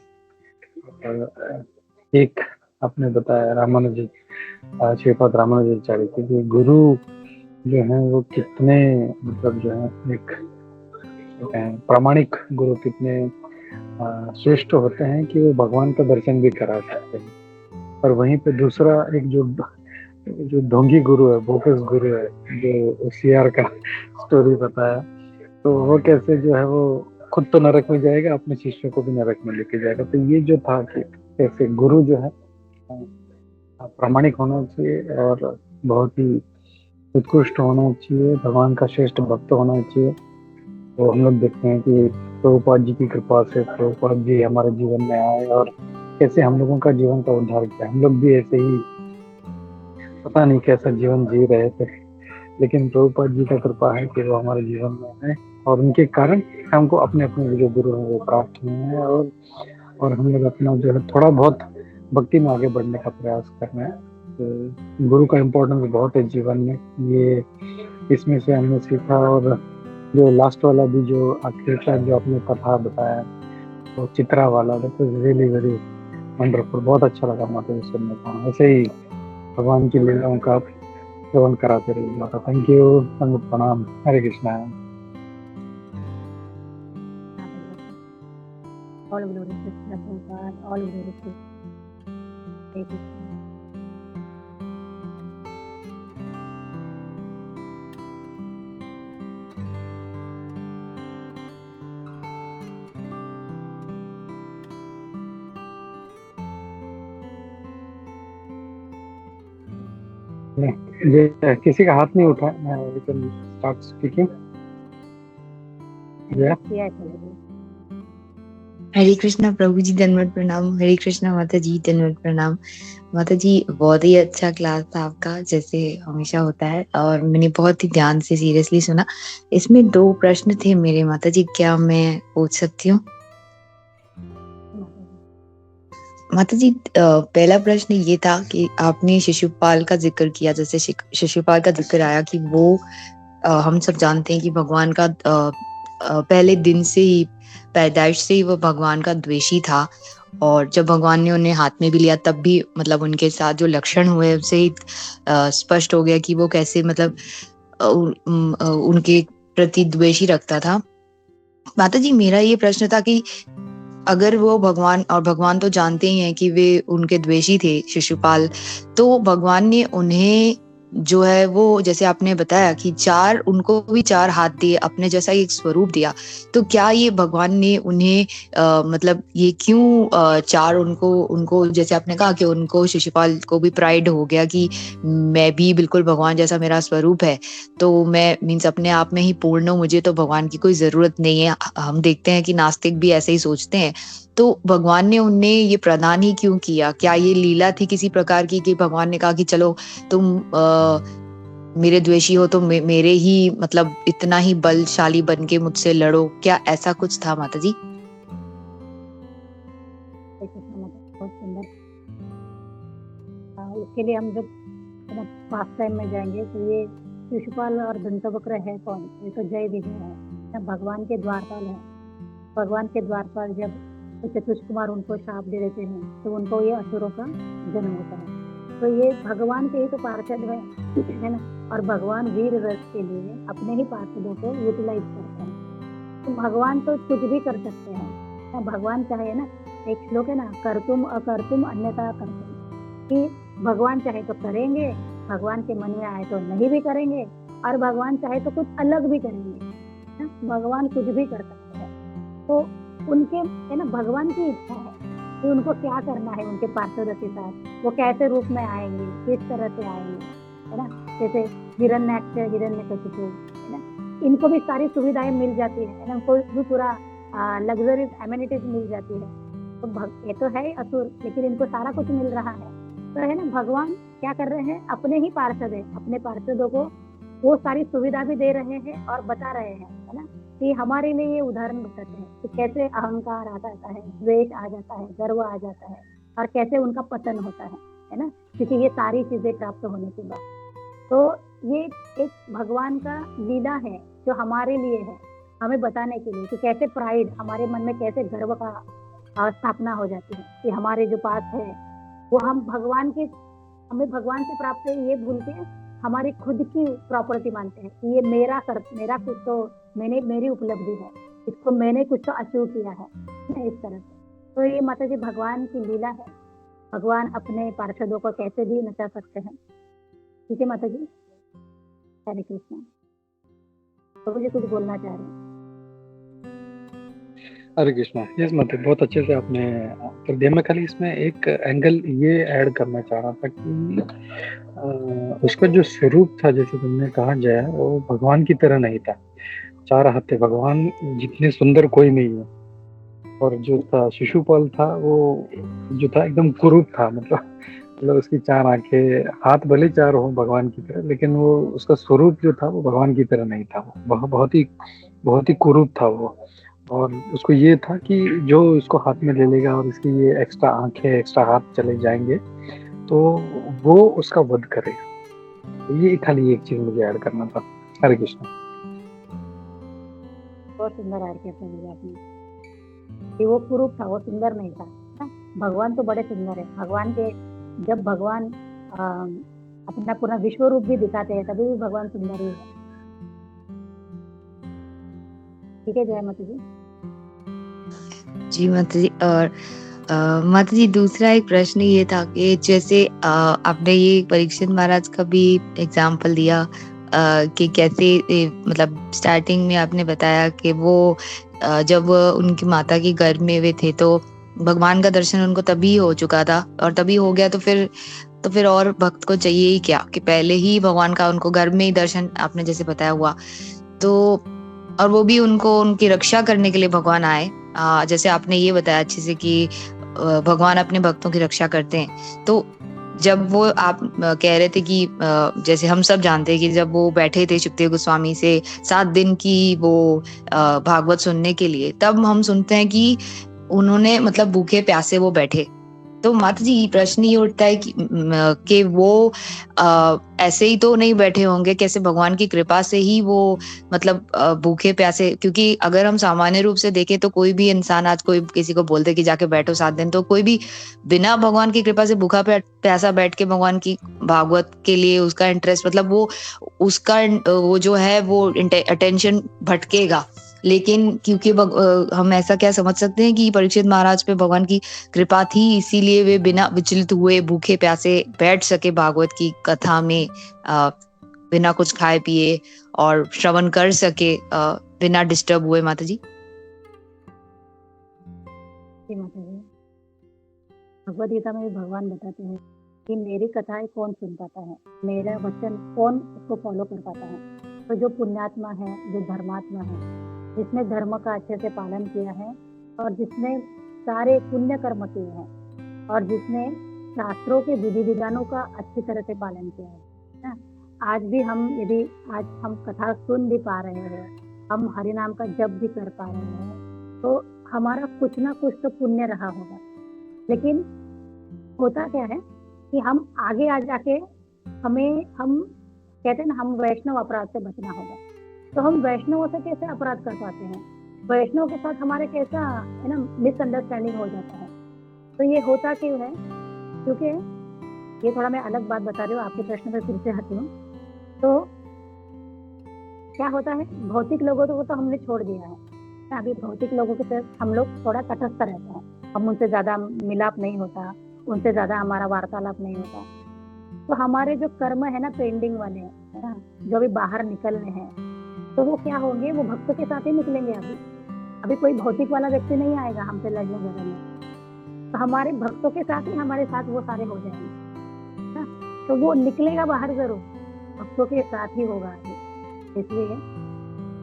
S3: और एक आपने बताया रामानुज, श्रीपाद रामानुजाचार्य की गुरु जो है वो कितने, मतलब जो है एक प्रामाणिक गुरु कितने श्रेष्ठ होते हैं कि वो भगवान का दर्शन भी करा सकते हैं। और वहीं पे दूसरा एक जो ढोंगी गुरु है, बोकस गुरु है, जो सीआर का स्टोरी बताया, तो वो कैसे जो है वो खुद तो नरक में जाएगा, अपने शिष्यों को भी नरक में लेके जाएगा। तो ये जो था कि कैसे गुरु जो है प्रामाणिक होना चाहिए और बहुत ही उत्कृष्ट होना चाहिए, भगवान का श्रेष्ठ भक्त होना चाहिए। तो हम लोग देखते हैं कि प्रभुपाद जी की कृपा से प्रभुपाद जी हमारे जीवन में आए और कैसे हम लोगों का जीवन का उद्धार किया। हम लोग भी ऐसे ही पता नहीं कैसा जीवन जी रहे थे, लेकिन प्रभुपाद जी का कृपा है कि वो हमारे जीवन में आए और उनके कारण हमको अपने अपने जो गुरु हैं वो प्राप्त हुए हैं। और हम लोग अपना जो है थोड़ा बहुत भक्ति में आगे बढ़ने का प्रयास कर रहे हैं। तो गुरु का इम्पोर्टेंस बहुत है जीवन में, ये इसमें से हमने सीखा। और जो लास्ट वाला भी जो आखिर का जो आपने कथा बताया तो चित्रा वाला, that was really very wonderful, बहुत अच्छा लगा माता जी सुनने का। ऐसे ही भगवान की लीलाओं का आप श्रवण कराते रहिए माता। थैंक यू, संगत प्रणाम, Hare Krishna.
S2: All glory to Krishna Prabhupada, all glory to Hare Krishna.
S3: ये किसी का हाथ नहीं उठा, we can start speaking.
S2: Yes,
S4: हरे कृष्णा प्रभु जी, धन्यवाद प्रणाम। हरे कृष्णा माता जी, धन्यवाद प्रणाम। माता जी बहुत ही अच्छा क्लास था आपका, जैसे हमेशा होता है, और मैंने बहुत ही ध्यान से सीरियसली सुना। इसमें 2 प्रश्न थे मेरे माता जी, क्या मैं पूछ सकती हूँ? माता जी पहला प्रश्न ये था कि आपने शिशुपाल का जिक्र किया, जैसे शिशुपाल का जिक्र आया कि वो हम सब जानते हैं कि भगवान का पहले दिन से ही, पैदाइश से ही वो भगवान का द्वेषी था, और जब भगवान ने उन्हें हाथ में भी लिया तब भी मतलब उनके साथ जो लक्षण हुए उससे ही स्पष्ट हो गया कि वो कैसे मतलब उनके प्रति द्वेषी रखता था। माता जी मेरा ये प्रश्न था कि अगर वो भगवान, और भगवान तो जानते ही हैं कि वे उनके द्वेषी थे शिशुपाल, तो भगवान ने उन्हें जो है वो, जैसे आपने बताया कि उनको भी 4 हाथ दिए, अपने जैसा एक स्वरूप दिया, तो क्या ये भगवान ने उन्हें मतलब ये क्यों 4 उनको जैसे आपने कहा कि उनको शिशुपाल को भी प्राइड हो गया कि मैं भी बिल्कुल भगवान जैसा मेरा स्वरूप है, तो मैं मीन्स अपने आप में ही पूर्ण हूँ, मुझे तो भगवान की कोई जरूरत नहीं है। हम देखते हैं कि नास्तिक भी ऐसे ही सोचते हैं। तो भगवान ने उन्हें ये प्रदान ही क्यों किया? क्या ये लीला थी किसी प्रकार की कि भगवान ने कहा कि चलो तुम मेरे द्वेषी हो तो मेरे ही मतलब इतना ही बलशाली बन के मुझसे लड़ो? क्या ऐसा कुछ था माता जी?
S2: बहुत सुंदर। इसके लिए हम जब पास्ट टाइम में जाएंगे तो ये शिशुपाल और दंतवक्र है कौन? ये तो जय विजय है, भगवान के द्वारपाल है। भगवान के द्वारपाल जब चतुष कुमार उनको शाप दे देते हैं तो उनको ये असुरों का जन्म होता है। तो ये भगवान के ही तो पार्षद है ना, और भगवान वीर रस के लिए अपने ही पार्षदों को यूटिलाइज करते हैं। तो भगवान तो कुछ भी कर सकते हैं, भगवान चाहे ना, एक श्लोक है ना, करतुम अकर्तुम अन्यथा करतुम, कि भगवान चाहे तो करेंगे, भगवान के मन में आए तो नहीं भी करेंगे, और भगवान चाहे तो कुछ अलग भी करेंगे। भगवान कुछ भी कर सकते हैं। तो उनके है ना, भगवान की इच्छा है कि उनको क्या करना है उनके पार्षदों के साथ, वो कैसे रूप में आएंगे, किस तरह से आएंगे, है ना। जैसे हिरण्यकशिपु है ना, इनको भी सारी सुविधाएं मिल जाती है ना, उनको भी पूरा लग्जरीज एमिनिटीज मिल जाती है। तो ये तो है असुर, लेकिन इनको सारा कुछ मिल रहा है। तो है ना, भगवान क्या कर रहे हैं, अपने ही पार्षद है, अपने पार्षदों को वो सारी सुविधा भी दे रहे हैं और बता रहे हैं, है ना, कि हमारे लिए ये उदाहरण बताते हैं कि कैसे अहंकार आ जाता है, द्वेष आ जाता है, गर्व आ जाता है, और कैसे उनका पतन होता है ना, क्योंकि ये सारी चीजें प्राप्त होने के बाद। तो ये एक भगवान का लीला है जो हमारे लिए है, हमें बताने के लिए कि कैसे प्राइड हमारे मन में, कैसे गर्व का स्थापना हो जाती है कि हमारे जो पास है वो हमें भगवान से प्राप्त है, ये भूल के हमारी खुद की प्रॉपर्टी मानते हैं कि ये मेरा कुछ तो मेरी उपलब्धि है, इसको मैंने कुछ तो अचीव किया है, इस तरह से। तो ये माता जी भगवान की लीला है, भगवान अपने पार्षदों को कैसे भी नचा सकते हैं। ठीक है माता जी, हरे कृष्णा। तो मुझे कुछ बोलना चाह रहे हैं?
S3: हरे कृष्णा। यस माता, बहुत अच्छे से आपने कर दिया। मैं खाली इसमें एक एंगल ये ऐड करना चाह रहा था कि उसका जो स्वरूप था, जैसे तुमने कहा जय, वो भगवान की तरह नहीं था। 4 हाथ थे, भगवान जितने सुंदर कोई नहीं है। और जो था शिशुपाल था, वो जो था एकदम कुरूप था, मतलब उसकी 4 आंखें, हाथ भले 4 हो भगवान की तरह, लेकिन वो उसका स्वरूप जो था वो भगवान की तरह नहीं था। वो बहुत ही कुरूप था वो। और उसको ये था कि जो इसको हाथ में ले लेगा और इसकी ये एक्स्ट्रा आंखें एक्स्ट्रा हाथ चले जाएंगे तो वो उसका वध करेगा। तो ये खाली एक चीज मुझे ऐड करना था। हरे कृष्ण।
S2: बहुत सुंदर ऐड किया प्रभु आपने कि वो कुरूप था, वो सुंदर नहीं था ना? भगवान तो बड़े सुंदर है। भगवान के जब भगवान अपना पूरा विश्व रूप भी दिखाते हैं तभी भी भगवान सुंदर ही है। ठीक है, जय माता जी।
S4: जी माता जी। और माता जी दूसरा एक प्रश्न ये था कि जैसे आपने ये परीक्षित महाराज का भी एग्जाम्पल दिया कि कैसे मतलब स्टार्टिंग में आपने बताया कि वो जब उनकी माता के गर्भ में वे थे तो भगवान का दर्शन उनको तभी हो चुका था और तभी हो गया, तो फिर और भक्त को चाहिए ही क्या कि पहले ही भगवान का उनको गर्भ में ही दर्शन आपने जैसे बताया हुआ। तो और वो भी उनको उनकी रक्षा करने के लिए भगवान आए। जैसे आपने ये बताया अच्छे से कि भगवान अपने भक्तों की रक्षा करते हैं। तो जब वो आप कह रहे थे कि जैसे हम सब जानते हैं कि जब वो बैठे थे सुखदेव गोस्वामी से 7 दिन की वो भागवत सुनने के लिए, तब हम सुनते हैं कि उन्होंने मतलब भूखे प्यासे वो बैठे। तो माता जी प्रश्न ये उठता है कि वो ऐसे ही तो नहीं बैठे होंगे, कैसे भगवान की कृपा से ही वो मतलब भूखे प्यासे, क्योंकि अगर हम सामान्य रूप से देखें तो कोई भी इंसान आज कोई किसी को बोलते कि जाके बैठो 7 दिन, तो कोई भी बिना भगवान की कृपा से भूखा प्यासा बैठ के भगवान की भागवत के लिए उसका इंटरेस्ट मतलब वो उसका वो जो है वो अटेंशन भटकेगा। लेकिन क्योंकि हम ऐसा क्या समझ सकते हैं कि परीक्षित महाराज पे भगवान की कृपा थी, इसीलिए वे बिना विचलित हुए भूखे प्यासे बैठ सके भागवत की कथा में, बिना कुछ खाए पिए और श्रवण कर सके बिना डिस्टर्ब हुए। माता जी।
S2: जी माता जी, भगवद गीता में भी भगवान बताते हैं कि मेरी कथाएं कौन सुन पाता है, मेरा वचन कौन उसको फॉलो कर पाता है। तो जो पुण्यात्मा है, जो धर्मात्मा है, जिसने धर्म का अच्छे से पालन किया है और जिसने सारे पुण्य कर्म किए हैं और जिसने शास्त्रों के विधि विधानों का अच्छी तरह से पालन किया है ना? आज भी हम यदि आज हम कथा सुन भी पा रहे हैं, हम हरि नाम का जप भी कर पा रहे हैं, तो हमारा कुछ ना कुछ तो पुण्य रहा होगा। लेकिन होता क्या है कि हम आगे आ जाके हम कहते हैं ना, हम वैष्णव अपराध से बचना होगा। तो हम वैष्णवों से कैसे अपराध कर पाते हैं? वैष्णव के साथ हमारे कैसा है ना मिसअंडरस्टैंडिंग हो जाता है। तो ये होता क्यों है? क्योंकि ये थोड़ा मैं अलग बात बता रही हूँ, आपके प्रश्न पर फिर से आती हूँ। तो क्या होता है, भौतिक लोगों को तो हमने छोड़ दिया है। अभी भौतिक लोगों के साथ हम लोग थोड़ा तटस्थ रहते हैं, हम उनसे ज्यादा मिलाप नहीं होता, उनसे ज्यादा हमारा वार्तालाप नहीं होता। तो हमारे जो कर्म है ना पेंडिंग वाले है ना, जो भी बाहर निकलने हैं, तो वो क्या होंगे, वो भक्तों के साथ ही निकलेंगे। अभी कोई भौतिक वाला व्यक्ति नहीं आएगा हमसे लड़ने झगड़ने, तो हमारे भक्तों के साथ ही हमारे साथ वो सारे हो जाएंगे ना। तो वो निकलेगा बाहर जरूर, भक्तों के साथ ही होगा। इसलिए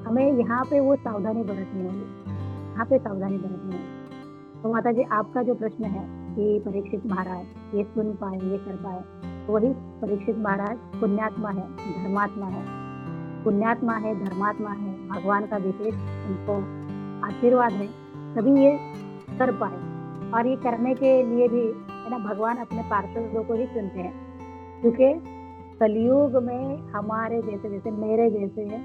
S2: हमें यहाँ पे वो सावधानी बरतनी होगी, यहाँ पे सावधानी बरतनी होगी। तो माता जी आपका जो प्रश्न है कि परीक्षित महाराज ये सुन पाए, ये कर पाए, तो वही परीक्षित महाराज पुण्यात्मा है, धर्मात्मा है, पुण्यात्मा है, धर्मात्मा है, भगवान का विशेष उनको आशीर्वाद है, तभी ये कर पाए। और ये करने के लिए भी है ना भगवान अपने पार्षदों को ही चुनते हैं, क्योंकि कलयुग में हमारे जैसे जैसे मेरे जैसे है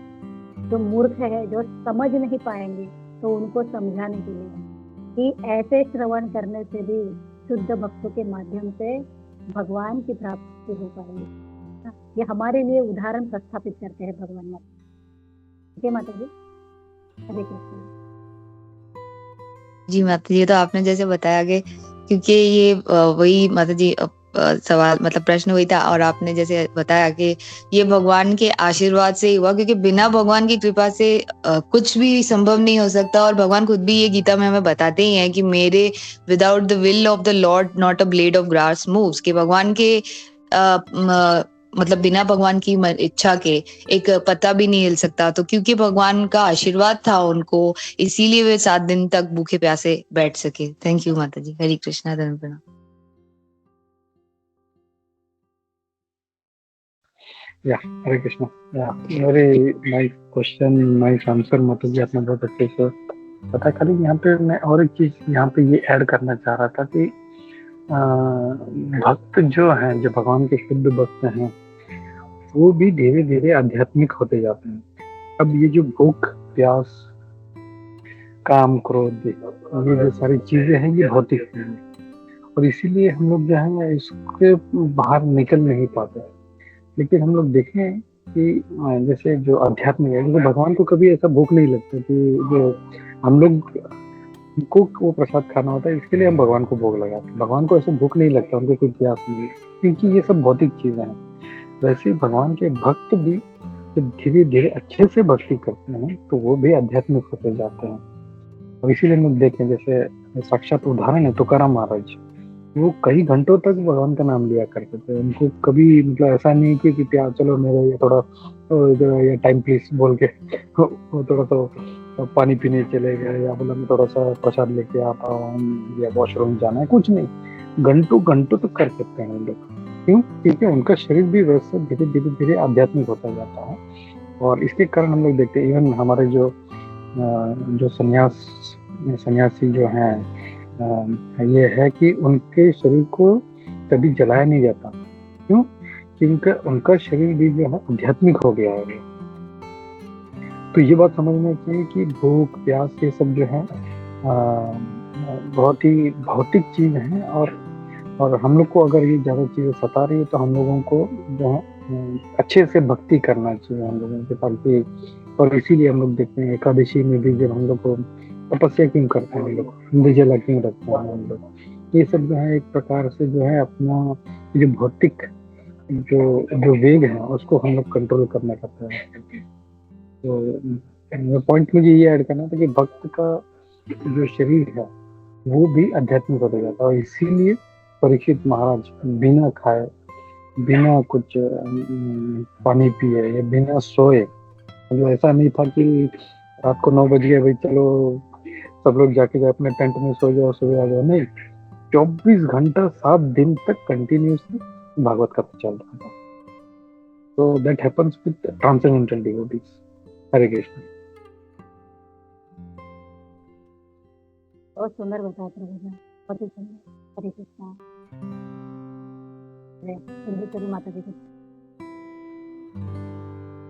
S2: जो मूर्ख है, जो समझ नहीं पाएंगे, तो उनको समझाने के लिए कि ऐसे श्रवण करने से भी शुद्ध भक्तों के माध्यम से भगवान की प्राप्ति हो पाएगी। ये हमारे लिए उदाहरण प्रस्थापित करते हैं भगवान माता। ठीक है माता जी, हरे कृष्ण।
S4: जी माता जी, तो आपने जैसे बताया कि क्योंकि ये वही माता जी सवाल मतलब प्रश्न वही था, और आपने जैसे बताया कि ये भगवान के आशीर्वाद से ही हुआ, क्योंकि बिना भगवान की कृपा से कुछ भी संभव नहीं हो सकता। और भगवान खुद भी ये गीता में हमें बताते ही हैं कि मेरे without the will of the Lord not a blade of grass moves, कि भगवान के मतलब बिना भगवान की इच्छा के एक पत्ता भी नहीं हिल सकता। तो क्योंकि भगवान का आशीर्वाद था उनको, इसीलिए वे 7 दिन तक भूखे प्यासे बैठ सके। थैंक यू माता जी। हरे कृष्णा, धन्यवाद प्रणाम।
S3: Hare Krishna. Very nice question, nice answer माता जी, आपने बहुत अच्छे से पता है, खाली यहाँ पे मैं और एक चीज यहाँ पे ये ऐड करना चाह रहा था कि भक्त जो हैं, जो भगवान के शुद्ध भक्त हैं, वो भी धीरे धीरे आध्यात्मिक होते जाते हैं। अब ये जो भूख प्यास काम क्रोध ये जो सारी चीजें हैं, ये भौतिक हैं, और इसीलिए हम लोग जो है इसके बाहर निकल नहीं पाते। लेकिन हम लोग देखें कि जैसे जो अध्यात्म है, जैसे भगवान को कभी ऐसा भूख नहीं लगता कि जो हम लोग को वो प्रसाद खाना होता है, इसके लिए हम भगवान को भोग लगाते हैं। भगवान को ऐसा भूख नहीं लगता, उनको कोई प्यास नहीं, क्योंकि ये सब भौतिक चीजें हैं। वैसे ही भगवान के भक्त भी जब धीरे धीरे अच्छे से भक्ति करते हैं तो वो भी आध्यात्मिक होते जाते हैं। और इसीलिए हम लोग देखें, जैसे साक्षात उदाहरण है तुकाराम महाराज, वो कई घंटों तक भगवान का नाम लिया करते थे। उनको कभी मतलब ऐसा नहीं कि प्यार चलो मेरे ये थोड़ा ये टाइम प्लीज बोल के वो थोड़ा सा पानी पीने चले गए, या बोला मैं थोड़ा सा प्रसाद लेके आता हूँ, या वॉशरूम जाना है, कुछ नहीं, घंटों घंटों तक कर सकते हैं हम लोग। क्यों? क्योंकि उनका शरीर भी वैसे धीरे धीरे धीरे आध्यात्मिक होता जाता है। और इसके कारण हम लोग देखते हैं, इवन हमारे जो सन्यासी जो हैं, ये है कि उनके शरीर को कभी जलाया नहीं जाता। क्यों? क्योंकि उनका शरीर भी जो है आध्यात्मिक हो गया है। तो ये बात समझना चाहिए कि भूख प्यास ये सब जो है बहुत ही भौतिक चीज है, और हम लोग को अगर ये ज्यादा चीजें सता रही है तो हम लोगों को जो है अच्छे से भक्ति करना चाहिए हम लोगों के, ताकि और इसीलिए हम लोग देखते हैं एकादशी में भी जब हम लोग को तपस्या क्यों करते हैं, हम लोग निर्जला क्यों रखते हैं हम लोग, ये सब जो है एक प्रकार से जो है अपना जो भौतिक जो वेग है उसको हम लोग कंट्रोल करना करते हैं। तो पॉइंट मुझे ये ऐड करना था कि भक्त का जो शरीर है वो भी आध्यात्मिक होता जाता है। और इसीलिए परीक्षित महाराज बिना खाए बिना कुछ पानी पिए या बिना सोए, मतलब ऐसा नहीं था कि रात को 9 बज गए भाई चलो सब लोग जाके अपने टेंट में सो जाओ सुबह आ जाओ, नहीं, 24 घंटा 7 दिन तक कंटिन्यूसली भागवत कथा चल रहा था। तो that happens with transcendental devotees. Hare Krishna.
S2: बहुत सुंदर बताया प्रभु, बहुत ही सुंदर। हरे कृष्णा। माता जी को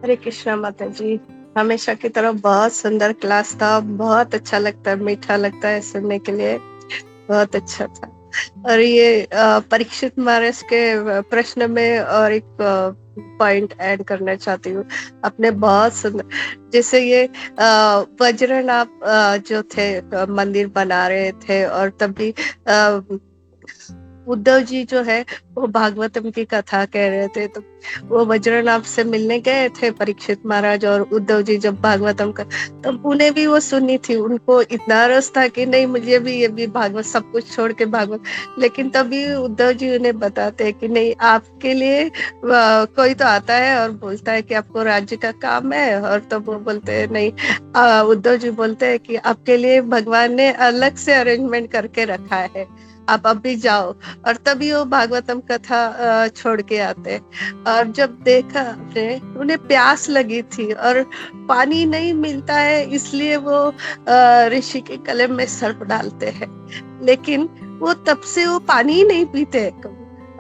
S5: हरे कृष्णा माता जी। हमेशा की तरह बहुत सुंदर क्लास था, बहुत अच्छा लगता है, मीठा लगता है सुनने के लिए, बहुत अच्छा था। और ये परीक्षित महाराज के प्रश्न में और एक पॉइंट ऐड करना चाहती हूँ अपने, बहुत सुंदर, जैसे ये वज्रन आप जो थे मंदिर बना रहे थे, और तभी उद्धव जी जो है वो भागवतम की कथा कह रहे थे, तो वो वज्रनाभ से मिलने गए थे परीक्षित महाराज और उद्धव जी जब भागवतम का, तब उन्हें भी वो सुनी थी, उनको इतना रस था कि नहीं मुझे भी ये भी भागवत सब कुछ छोड़ के भागवत। लेकिन तभी उद्धव जी उन्हें बताते हैं कि नहीं, आपके लिए कोई तो आता है और बोलता है कि आपको राज्य का काम है, और तब वो बोलते हैं नहीं, उद्धव जी बोलते हैं कि आपके लिए भगवान ने अलग से अरेंजमेंट करके रखा है, आप अभी जाओ। और तभी वो भागवतम कथा छोड़ के आते। और जब देखा उन्हें प्यास लगी थी और पानी नहीं मिलता है, इसलिए वो ऋषि के गले में सर्प डालते हैं, लेकिन वो तब से वो पानी ही नहीं पीते।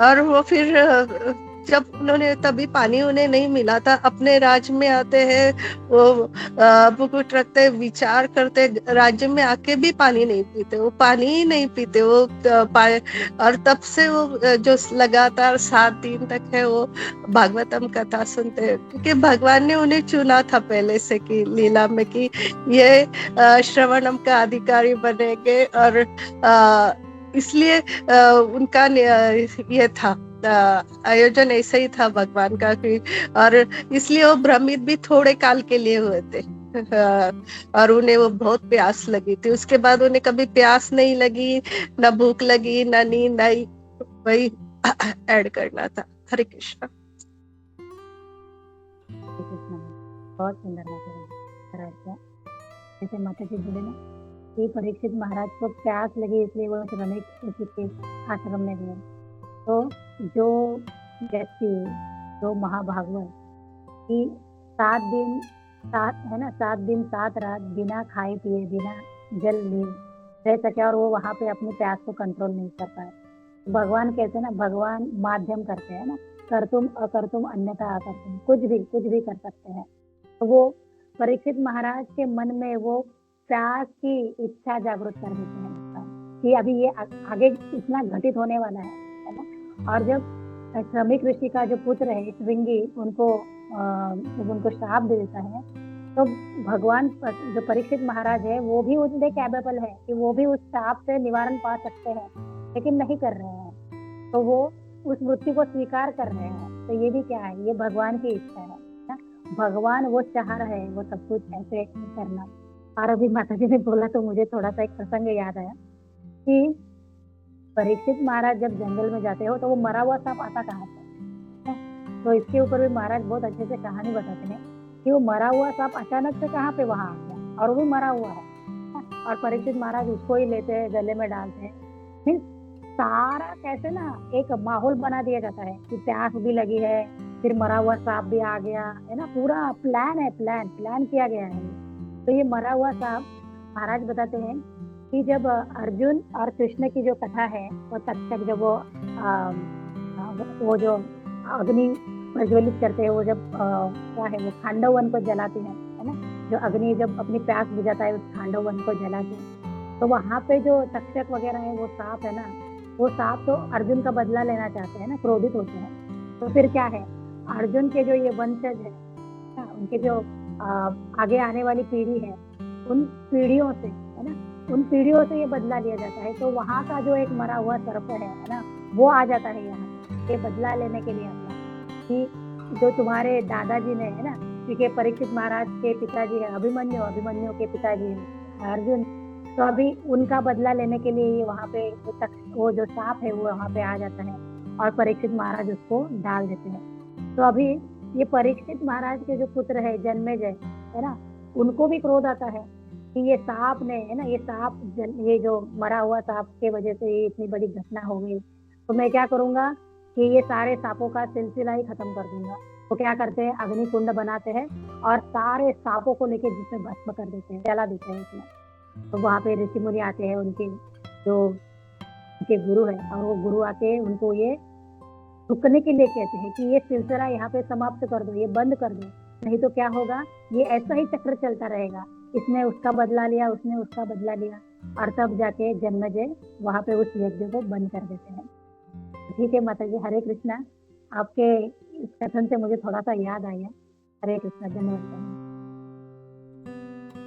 S5: और वो फिर जब उन्होंने तभी पानी उन्हें नहीं मिला था, अपने राज्य में आते हैं, वो मुकुट रखते, विचार करते, राज्य में आके भी पानी नहीं पीते, वो पानी ही नहीं पीते वो और तब से वो जो लगातार 7 दिन तक है वो भागवतम कथा सुनते हैं, क्योंकि भगवान ने उन्हें चुना था पहले से कि लीला में कि ये श्रवणम का अधिकारी बनेंगे, और इसलिए उनका ये था आयोजन ऐसा ही था भगवान का, और इसलिए वो भ्रमित भी थोड़े काल के लिए हुए थे। और उन्हें वो बहुत प्यास लगी थी, उसके बाद उन्हें कभी प्यास नहीं लगी, न भूख लगी, न नींद आई, वही ऐड करना था। हरे कृष्णा।
S2: बहुत सुंदर बात। जैसे माता जी बोले ना कि परीक्षित महाराज को प्यास लगी इसलिए वो रमेश ऋषि के आश्रम में गए। तो जो व्यक्ति जो महाभागवत की 7 दिन 7 रात बिना खाए पिए बिना जल ले रह सके और वो वहाँ पे अपनी प्यास को कंट्रोल नहीं कर पाए। भगवान कहते हैं ना, भगवान माध्यम करते हैं ना, करतुम अकर्तुम अन्यथा अकर्तुम, कुछ भी कर सकते हैं। तो वो परीक्षित महाराज के मन में वो प्यास की इच्छा जागृत कर देते हैं कि अभी ये आगे इतना घटित होने वाला है ना। और जब श्रमिक ऋषि का जो पुत्र है श्रृंगी उनको जब उनको श्राप दे देता है, तो भगवान जो परीक्षित महाराज है वो भी उतने कैपेबल है कि वो भी उस श्राप से निवारण पा सकते हैं, लेकिन नहीं कर रहे हैं। तो वो उस मृत्यु को स्वीकार कर रहे हैं। तो ये भी क्या है, ये भगवान की इच्छा है ना। भगवान वो चाह रहे हैं वो सब कुछ ऐसे करना। और अभी माता जी ने बोला तो मुझे थोड़ा सा एक प्रसंग याद आया कि परीक्षित महाराज जब जंगल में जाते हो तो वो मरा हुआ सांप आता कहाँ से, तो इसके ऊपर भी महाराज बहुत अच्छे से कहानी बताते हैं कि वो मरा हुआ सांप अचानक से कहाँ पे वहां आ गया और वो भी मरा हुआ है। और परीक्षित महाराज उसको ही लेते हैं, गले में डालते हैं। फिर सारा कैसे ना एक माहौल बना दिया जाता है कि प्यास भी लगी है, फिर मरा हुआ सांप भी आ गया है ना। पूरा प्लान है, प्लान किया गया है। तो ये मरा हुआ सांप महाराज बताते हैं कि जब अर्जुन और कृष्ण की जो कथा है वो तब तक जब वो जो अग्नि प्रज्वलित करते हैं, वो जब क्या है वो खांडव वन को जलाते हैं है ना, जो अग्नि जब अपनी प्यास बुझाता है उस खांडव वन को जलाते हैं। तो वहाँ पे जो तक्षक वगैरह है वो सांप है ना, वो सांप तो अर्जुन का बदला लेना चाहते हैं ना, क्रोधित होते हैं। तो फिर क्या है, अर्जुन के जो ये वंशज है ना, उनके जो आगे आने वाली पीढ़ी है, उन पीढ़ियों से है ना, उन पीढ़ियों से ये बदला लिया जाता है। तो वहाँ का जो एक मरा हुआ सर्प है ना, वो आ जाता है यहाँ ये बदला लेने के लिए अपना, कि जो तुम्हारे दादाजी ने है ना, क्योंकि परीक्षित महाराज के पिताजी है अभिमन्यु के पिताजी है अर्जुन, तो अभी उनका बदला लेने के लिए ये वहाँ पे वो जो सांप है वो वहाँ पे आ जाता है और परीक्षित महाराज उसको डाल देते हैं। तो अभी ये परीक्षित महाराज के जो पुत्र है जन्मेजय है ना, उनको भी क्रोध आता है कि ये सांप ने है ना, ये जो मरा हुआ सांप के वजह से ये इतनी बड़ी घटना हो गई, तो मैं क्या करूंगा कि ये सारे सांपों का सिलसिला ही खत्म कर दूंगा। तो क्या करते हैं, अग्नि कुंड बनाते हैं और सारे सांपों को लेके जिसमें भस्म कर देते हैं, जला देते हैं इसमें। तो वहाँ पे ऋषि मुनि आते हैं, उनके जो उनके गुरु है, और वो गुरु आके उनको ये रुकने के लिए कहते हैं कि ये सिलसिला यहाँ पे समाप्त कर दो, ये बंद कर दो, नहीं तो क्या होगा, ये ऐसा ही चक्र चलता रहेगा। इसने उसका बदला लिया, उसने उसका बदला लिया, और तब जाके जन्मेजय वहाँ पे उस यज्ञ को बंद कर देते हैं। ठीक है माता जी, हरे कृष्णा। आपके इस कथन से मुझे थोड़ा सा याद आया। हरे कृष्णा, धन्यवाद।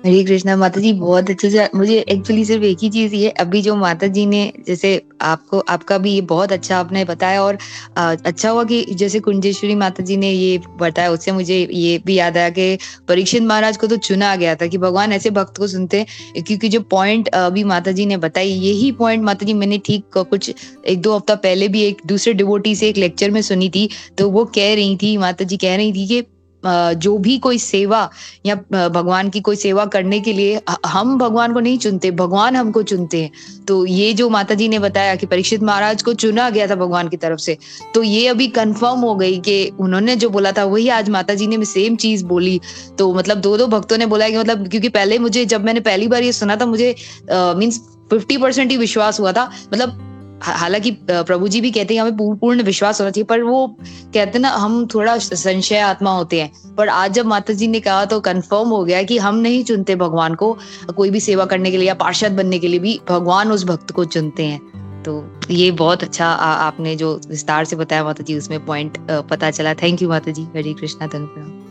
S4: हरे कृष्णा माता जी, बहुत अच्छे से। मुझे एक्चुअली सिर्फ एक ही चीज ये अभी जो माता जी ने जैसे आपका भी ये बहुत अच्छा आपने बताया, और अच्छा हुआ कि जैसे कुंजेश्वरी माता जी ने ये बताया, उससे मुझे ये भी याद आया कि परीक्षित महाराज को तो चुना गया था कि भगवान ऐसे भक्त को सुनते हैं। क्योंकि जो पॉइंट अभी माता जी ने बताई, यही पॉइंट माता जी मैंने ठीक कुछ 1-2 हफ्ता पहले भी एक दूसरे डिवोटी से एक लेक्चर में सुनी थी। तो वो कह रही थी, माता जी कह रही थी कि जो भी कोई सेवा या भगवान की कोई सेवा करने के लिए हम भगवान को नहीं चुनते, भगवान हमको चुनते हैं। तो ये जो माता जी ने बताया कि परीक्षित महाराज को चुना गया था भगवान की तरफ से, तो ये अभी कंफर्म हो गई कि उन्होंने जो बोला था वही आज माता जी ने सेम चीज बोली। तो मतलब 2 भक्तों ने बोला कि मतलब, क्योंकि पहले मुझे जब मैंने पहली बार ये सुना था, मुझे मीन्स 50% ही विश्वास हुआ था। मतलब हालांकि प्रभु जी भी कहते हैं हमें पूर्ण विश्वास होना चाहिए, पर वो कहते हैं ना, हम थोड़ा संशय आत्मा होते हैं। पर आज जब माता जी ने कहा तो कंफर्म हो गया कि हम नहीं चुनते भगवान को कोई भी सेवा करने के लिए या पार्षद बनने के लिए, भी भगवान उस भक्त को चुनते हैं। तो ये बहुत अच्छा आपने जो विस्तार से बताया माता जी, उसमें पॉइंट पता चला। थैंक यू माता जी। हरे कृष्णा, धन्यवाद।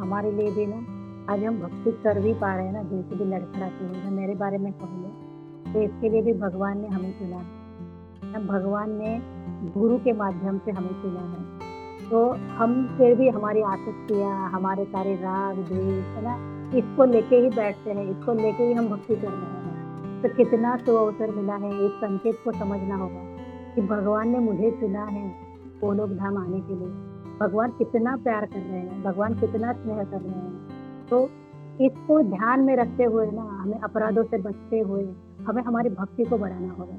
S2: हमारे लिए भी ना आज हम भक्ति कर भी पा रहे हैं ना, जैसे भी लड़खड़ाते हुए। मैं मेरे बारे में कहूँ तो इसके लिए भी भगवान ने हमें चुना है। भगवान ने गुरु के माध्यम से हमें चुना है। तो हम फिर भी हमारी आसक्तियाँ, हमारे सारे राग द्वेष है ना, इसको लेके ही बैठते हैं, इसको लेके ही हम भक्ति कर रहे हैं। तो कितना सुअवसर मिला है, इस संकेत को समझना होगा कि भगवान ने मुझे चुना है गोलोक धाम आने के लिए। भगवान कितना प्यार कर रहे हैं, भगवान कितना स्नेह कर रहे हैं। तो इसको ध्यान में रखते हुए ना, हमें अपराधों से बचते हुए हमें हमारी भक्ति को बढ़ाना होगा।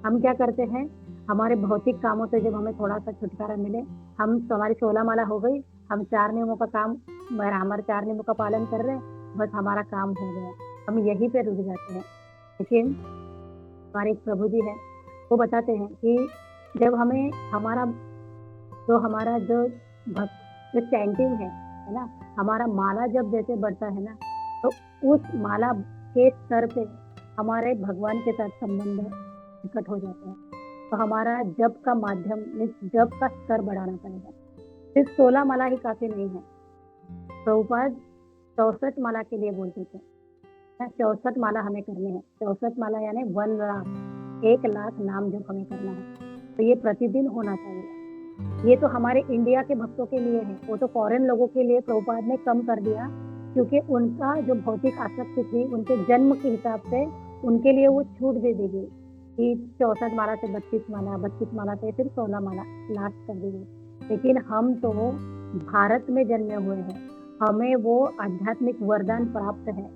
S2: हम क्या करते हैं, हमारे भौतिक कामों से जब हमें थोड़ा सा छुटकारा मिले, हम हमारी 16 माला हो गई, हम 4 नियमों का काम हमारे 4 नियमों का पालन कर रहे हैं, बस हमारा काम हो गया, हम यहीं पे रुक जाते हैं। लेकिन हमारे एक प्रभु जी हैं, वो बताते हैं कि जब हमें हमारा जो चैंटिंग है ना, हमारा माला जब जैसे बढ़ता है ना, तो उस माला के स्तर पे हमारे भगवान के साथ संबंध निकट हो जाते हैं। तो हमारा जप का माध्यम, जप का स्तर बढ़ाना पड़ेगा। सिर्फ 16 माला ही काफी नहीं है। प्रभुपाद 64 माला के लिए बोलते थे, 64 माला हमें करनी है। 64 माला यानी 1 लाख नाम जप हमें करना है। तो ये प्रतिदिन होना चाहिए। ये तो हमारे इंडिया के भक्तों के लिए है, वो तो फॉरेन लोगों के लिए प्रभुपाद ने कम कर दिया, क्योंकि उनका जो भौतिक आसक्ति थी, उनके जन्म के हिसाब से उनके लिए वो छूट दे दी गई कि 64 माला से 32 माला, 32 माला से फिर 16 माला लास्ट कर दी गई। लेकिन हम तो भारत में जन्मे हुए हैं, हमें वो आध्यात्मिक वरदान प्राप्त है,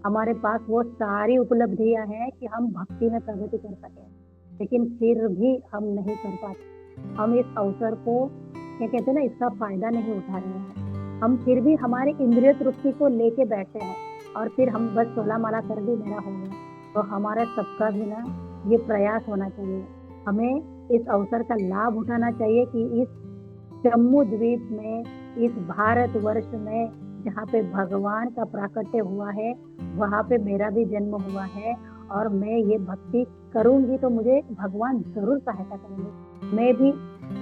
S2: हमारे पास वो सारी उपलब्धियां हैं कि हम भक्ति में प्रगति कर सके, लेकिन फिर भी हम नहीं कर पाते। हम इस अवसर को क्या कहते हैं ना, इसका फायदा नहीं उठा रहे हैं। हम फिर भी हमारे इंद्रिय तृप्ति को लेके बैठे हैं और फिर हम बस 16 माला कर दी, मेरा हो गया। तो हमारा सबका भी ना ये प्रयास होना चाहिए, हमें इस अवसर का लाभ उठाना चाहिए कि इस जम्मू द्वीप में, इस भारत वर्ष में जहाँ पे भगवान का प्राकट्य हुआ है, वहाँ पे मेरा भी जन्म हुआ है और मैं ये भक्ति करूंगी तो मुझे भगवान जरूर सहायता करेंगे। मैं भी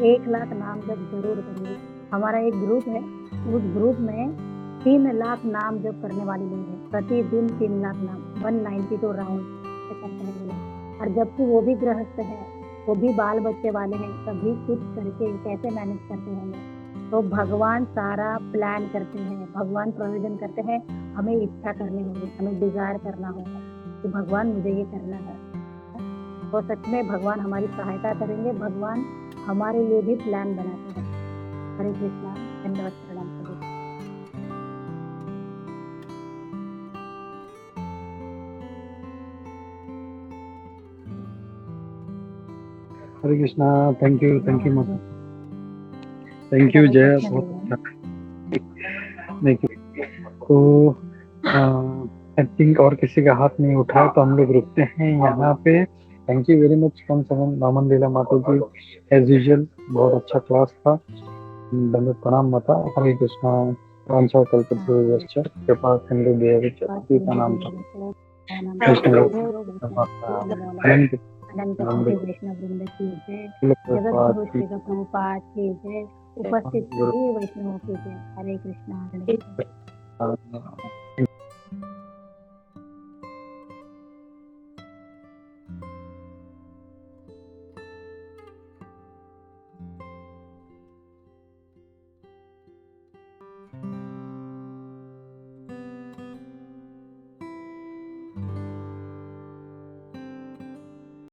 S2: 1 लाख नाम जप जरूर करूंगी। हमारा एक ग्रुप है, उस ग्रुप में 3 लाख नाम जप करने वाले लोग हैं। प्रतिदिन 3 लाख नाम 192 राउंड करते हैं लोग। और जबकि वो भी गृहस्थ है, वो भी बाल बच्चे वाले हैं, सभी कुछ करके कैसे मैनेज करते होंगे। तो भगवान सारा प्लान करते हैं, भगवान प्रोविजन करते हैं। हमें इच्छा करनी होगी, हमें डिजायर करना होगा कि भगवान मुझे ये करना है। तो सच में भगवान हमारी सहायता करेंगे, भगवान हमारे लिए भी प्लान बनाते हैं। हरे कृष्णा, धन्यवाद, प्रणाम सभी।
S3: हरे कृष्णा, थैंक यू माता, थैंक यू जय, बहुत अच्छा। देखिए तो आई थिंक और किसी का हाथ नहीं उठा, तो हम लोग रुकते हैं यहाँ पे। थैंक यू वेरी मच मामन लीला माता जी, एज यूजुअल बहुत अच्छा क्लास था। धन्यवाद, प्रणाम माता। हरे कृष्णा, वांछा कल्पतरुभ्यश्च कृपा सिंधु भ्यश्च पतितानां नाम था कृष्ण
S2: अनंत कोटि वैष्णव वृंद की जय, जगत गुरु श्री प्रभुपाद की जय, उपस्थित सभी वैष्णवों की जय। हरे कृष्णा, हरे कृष्णा।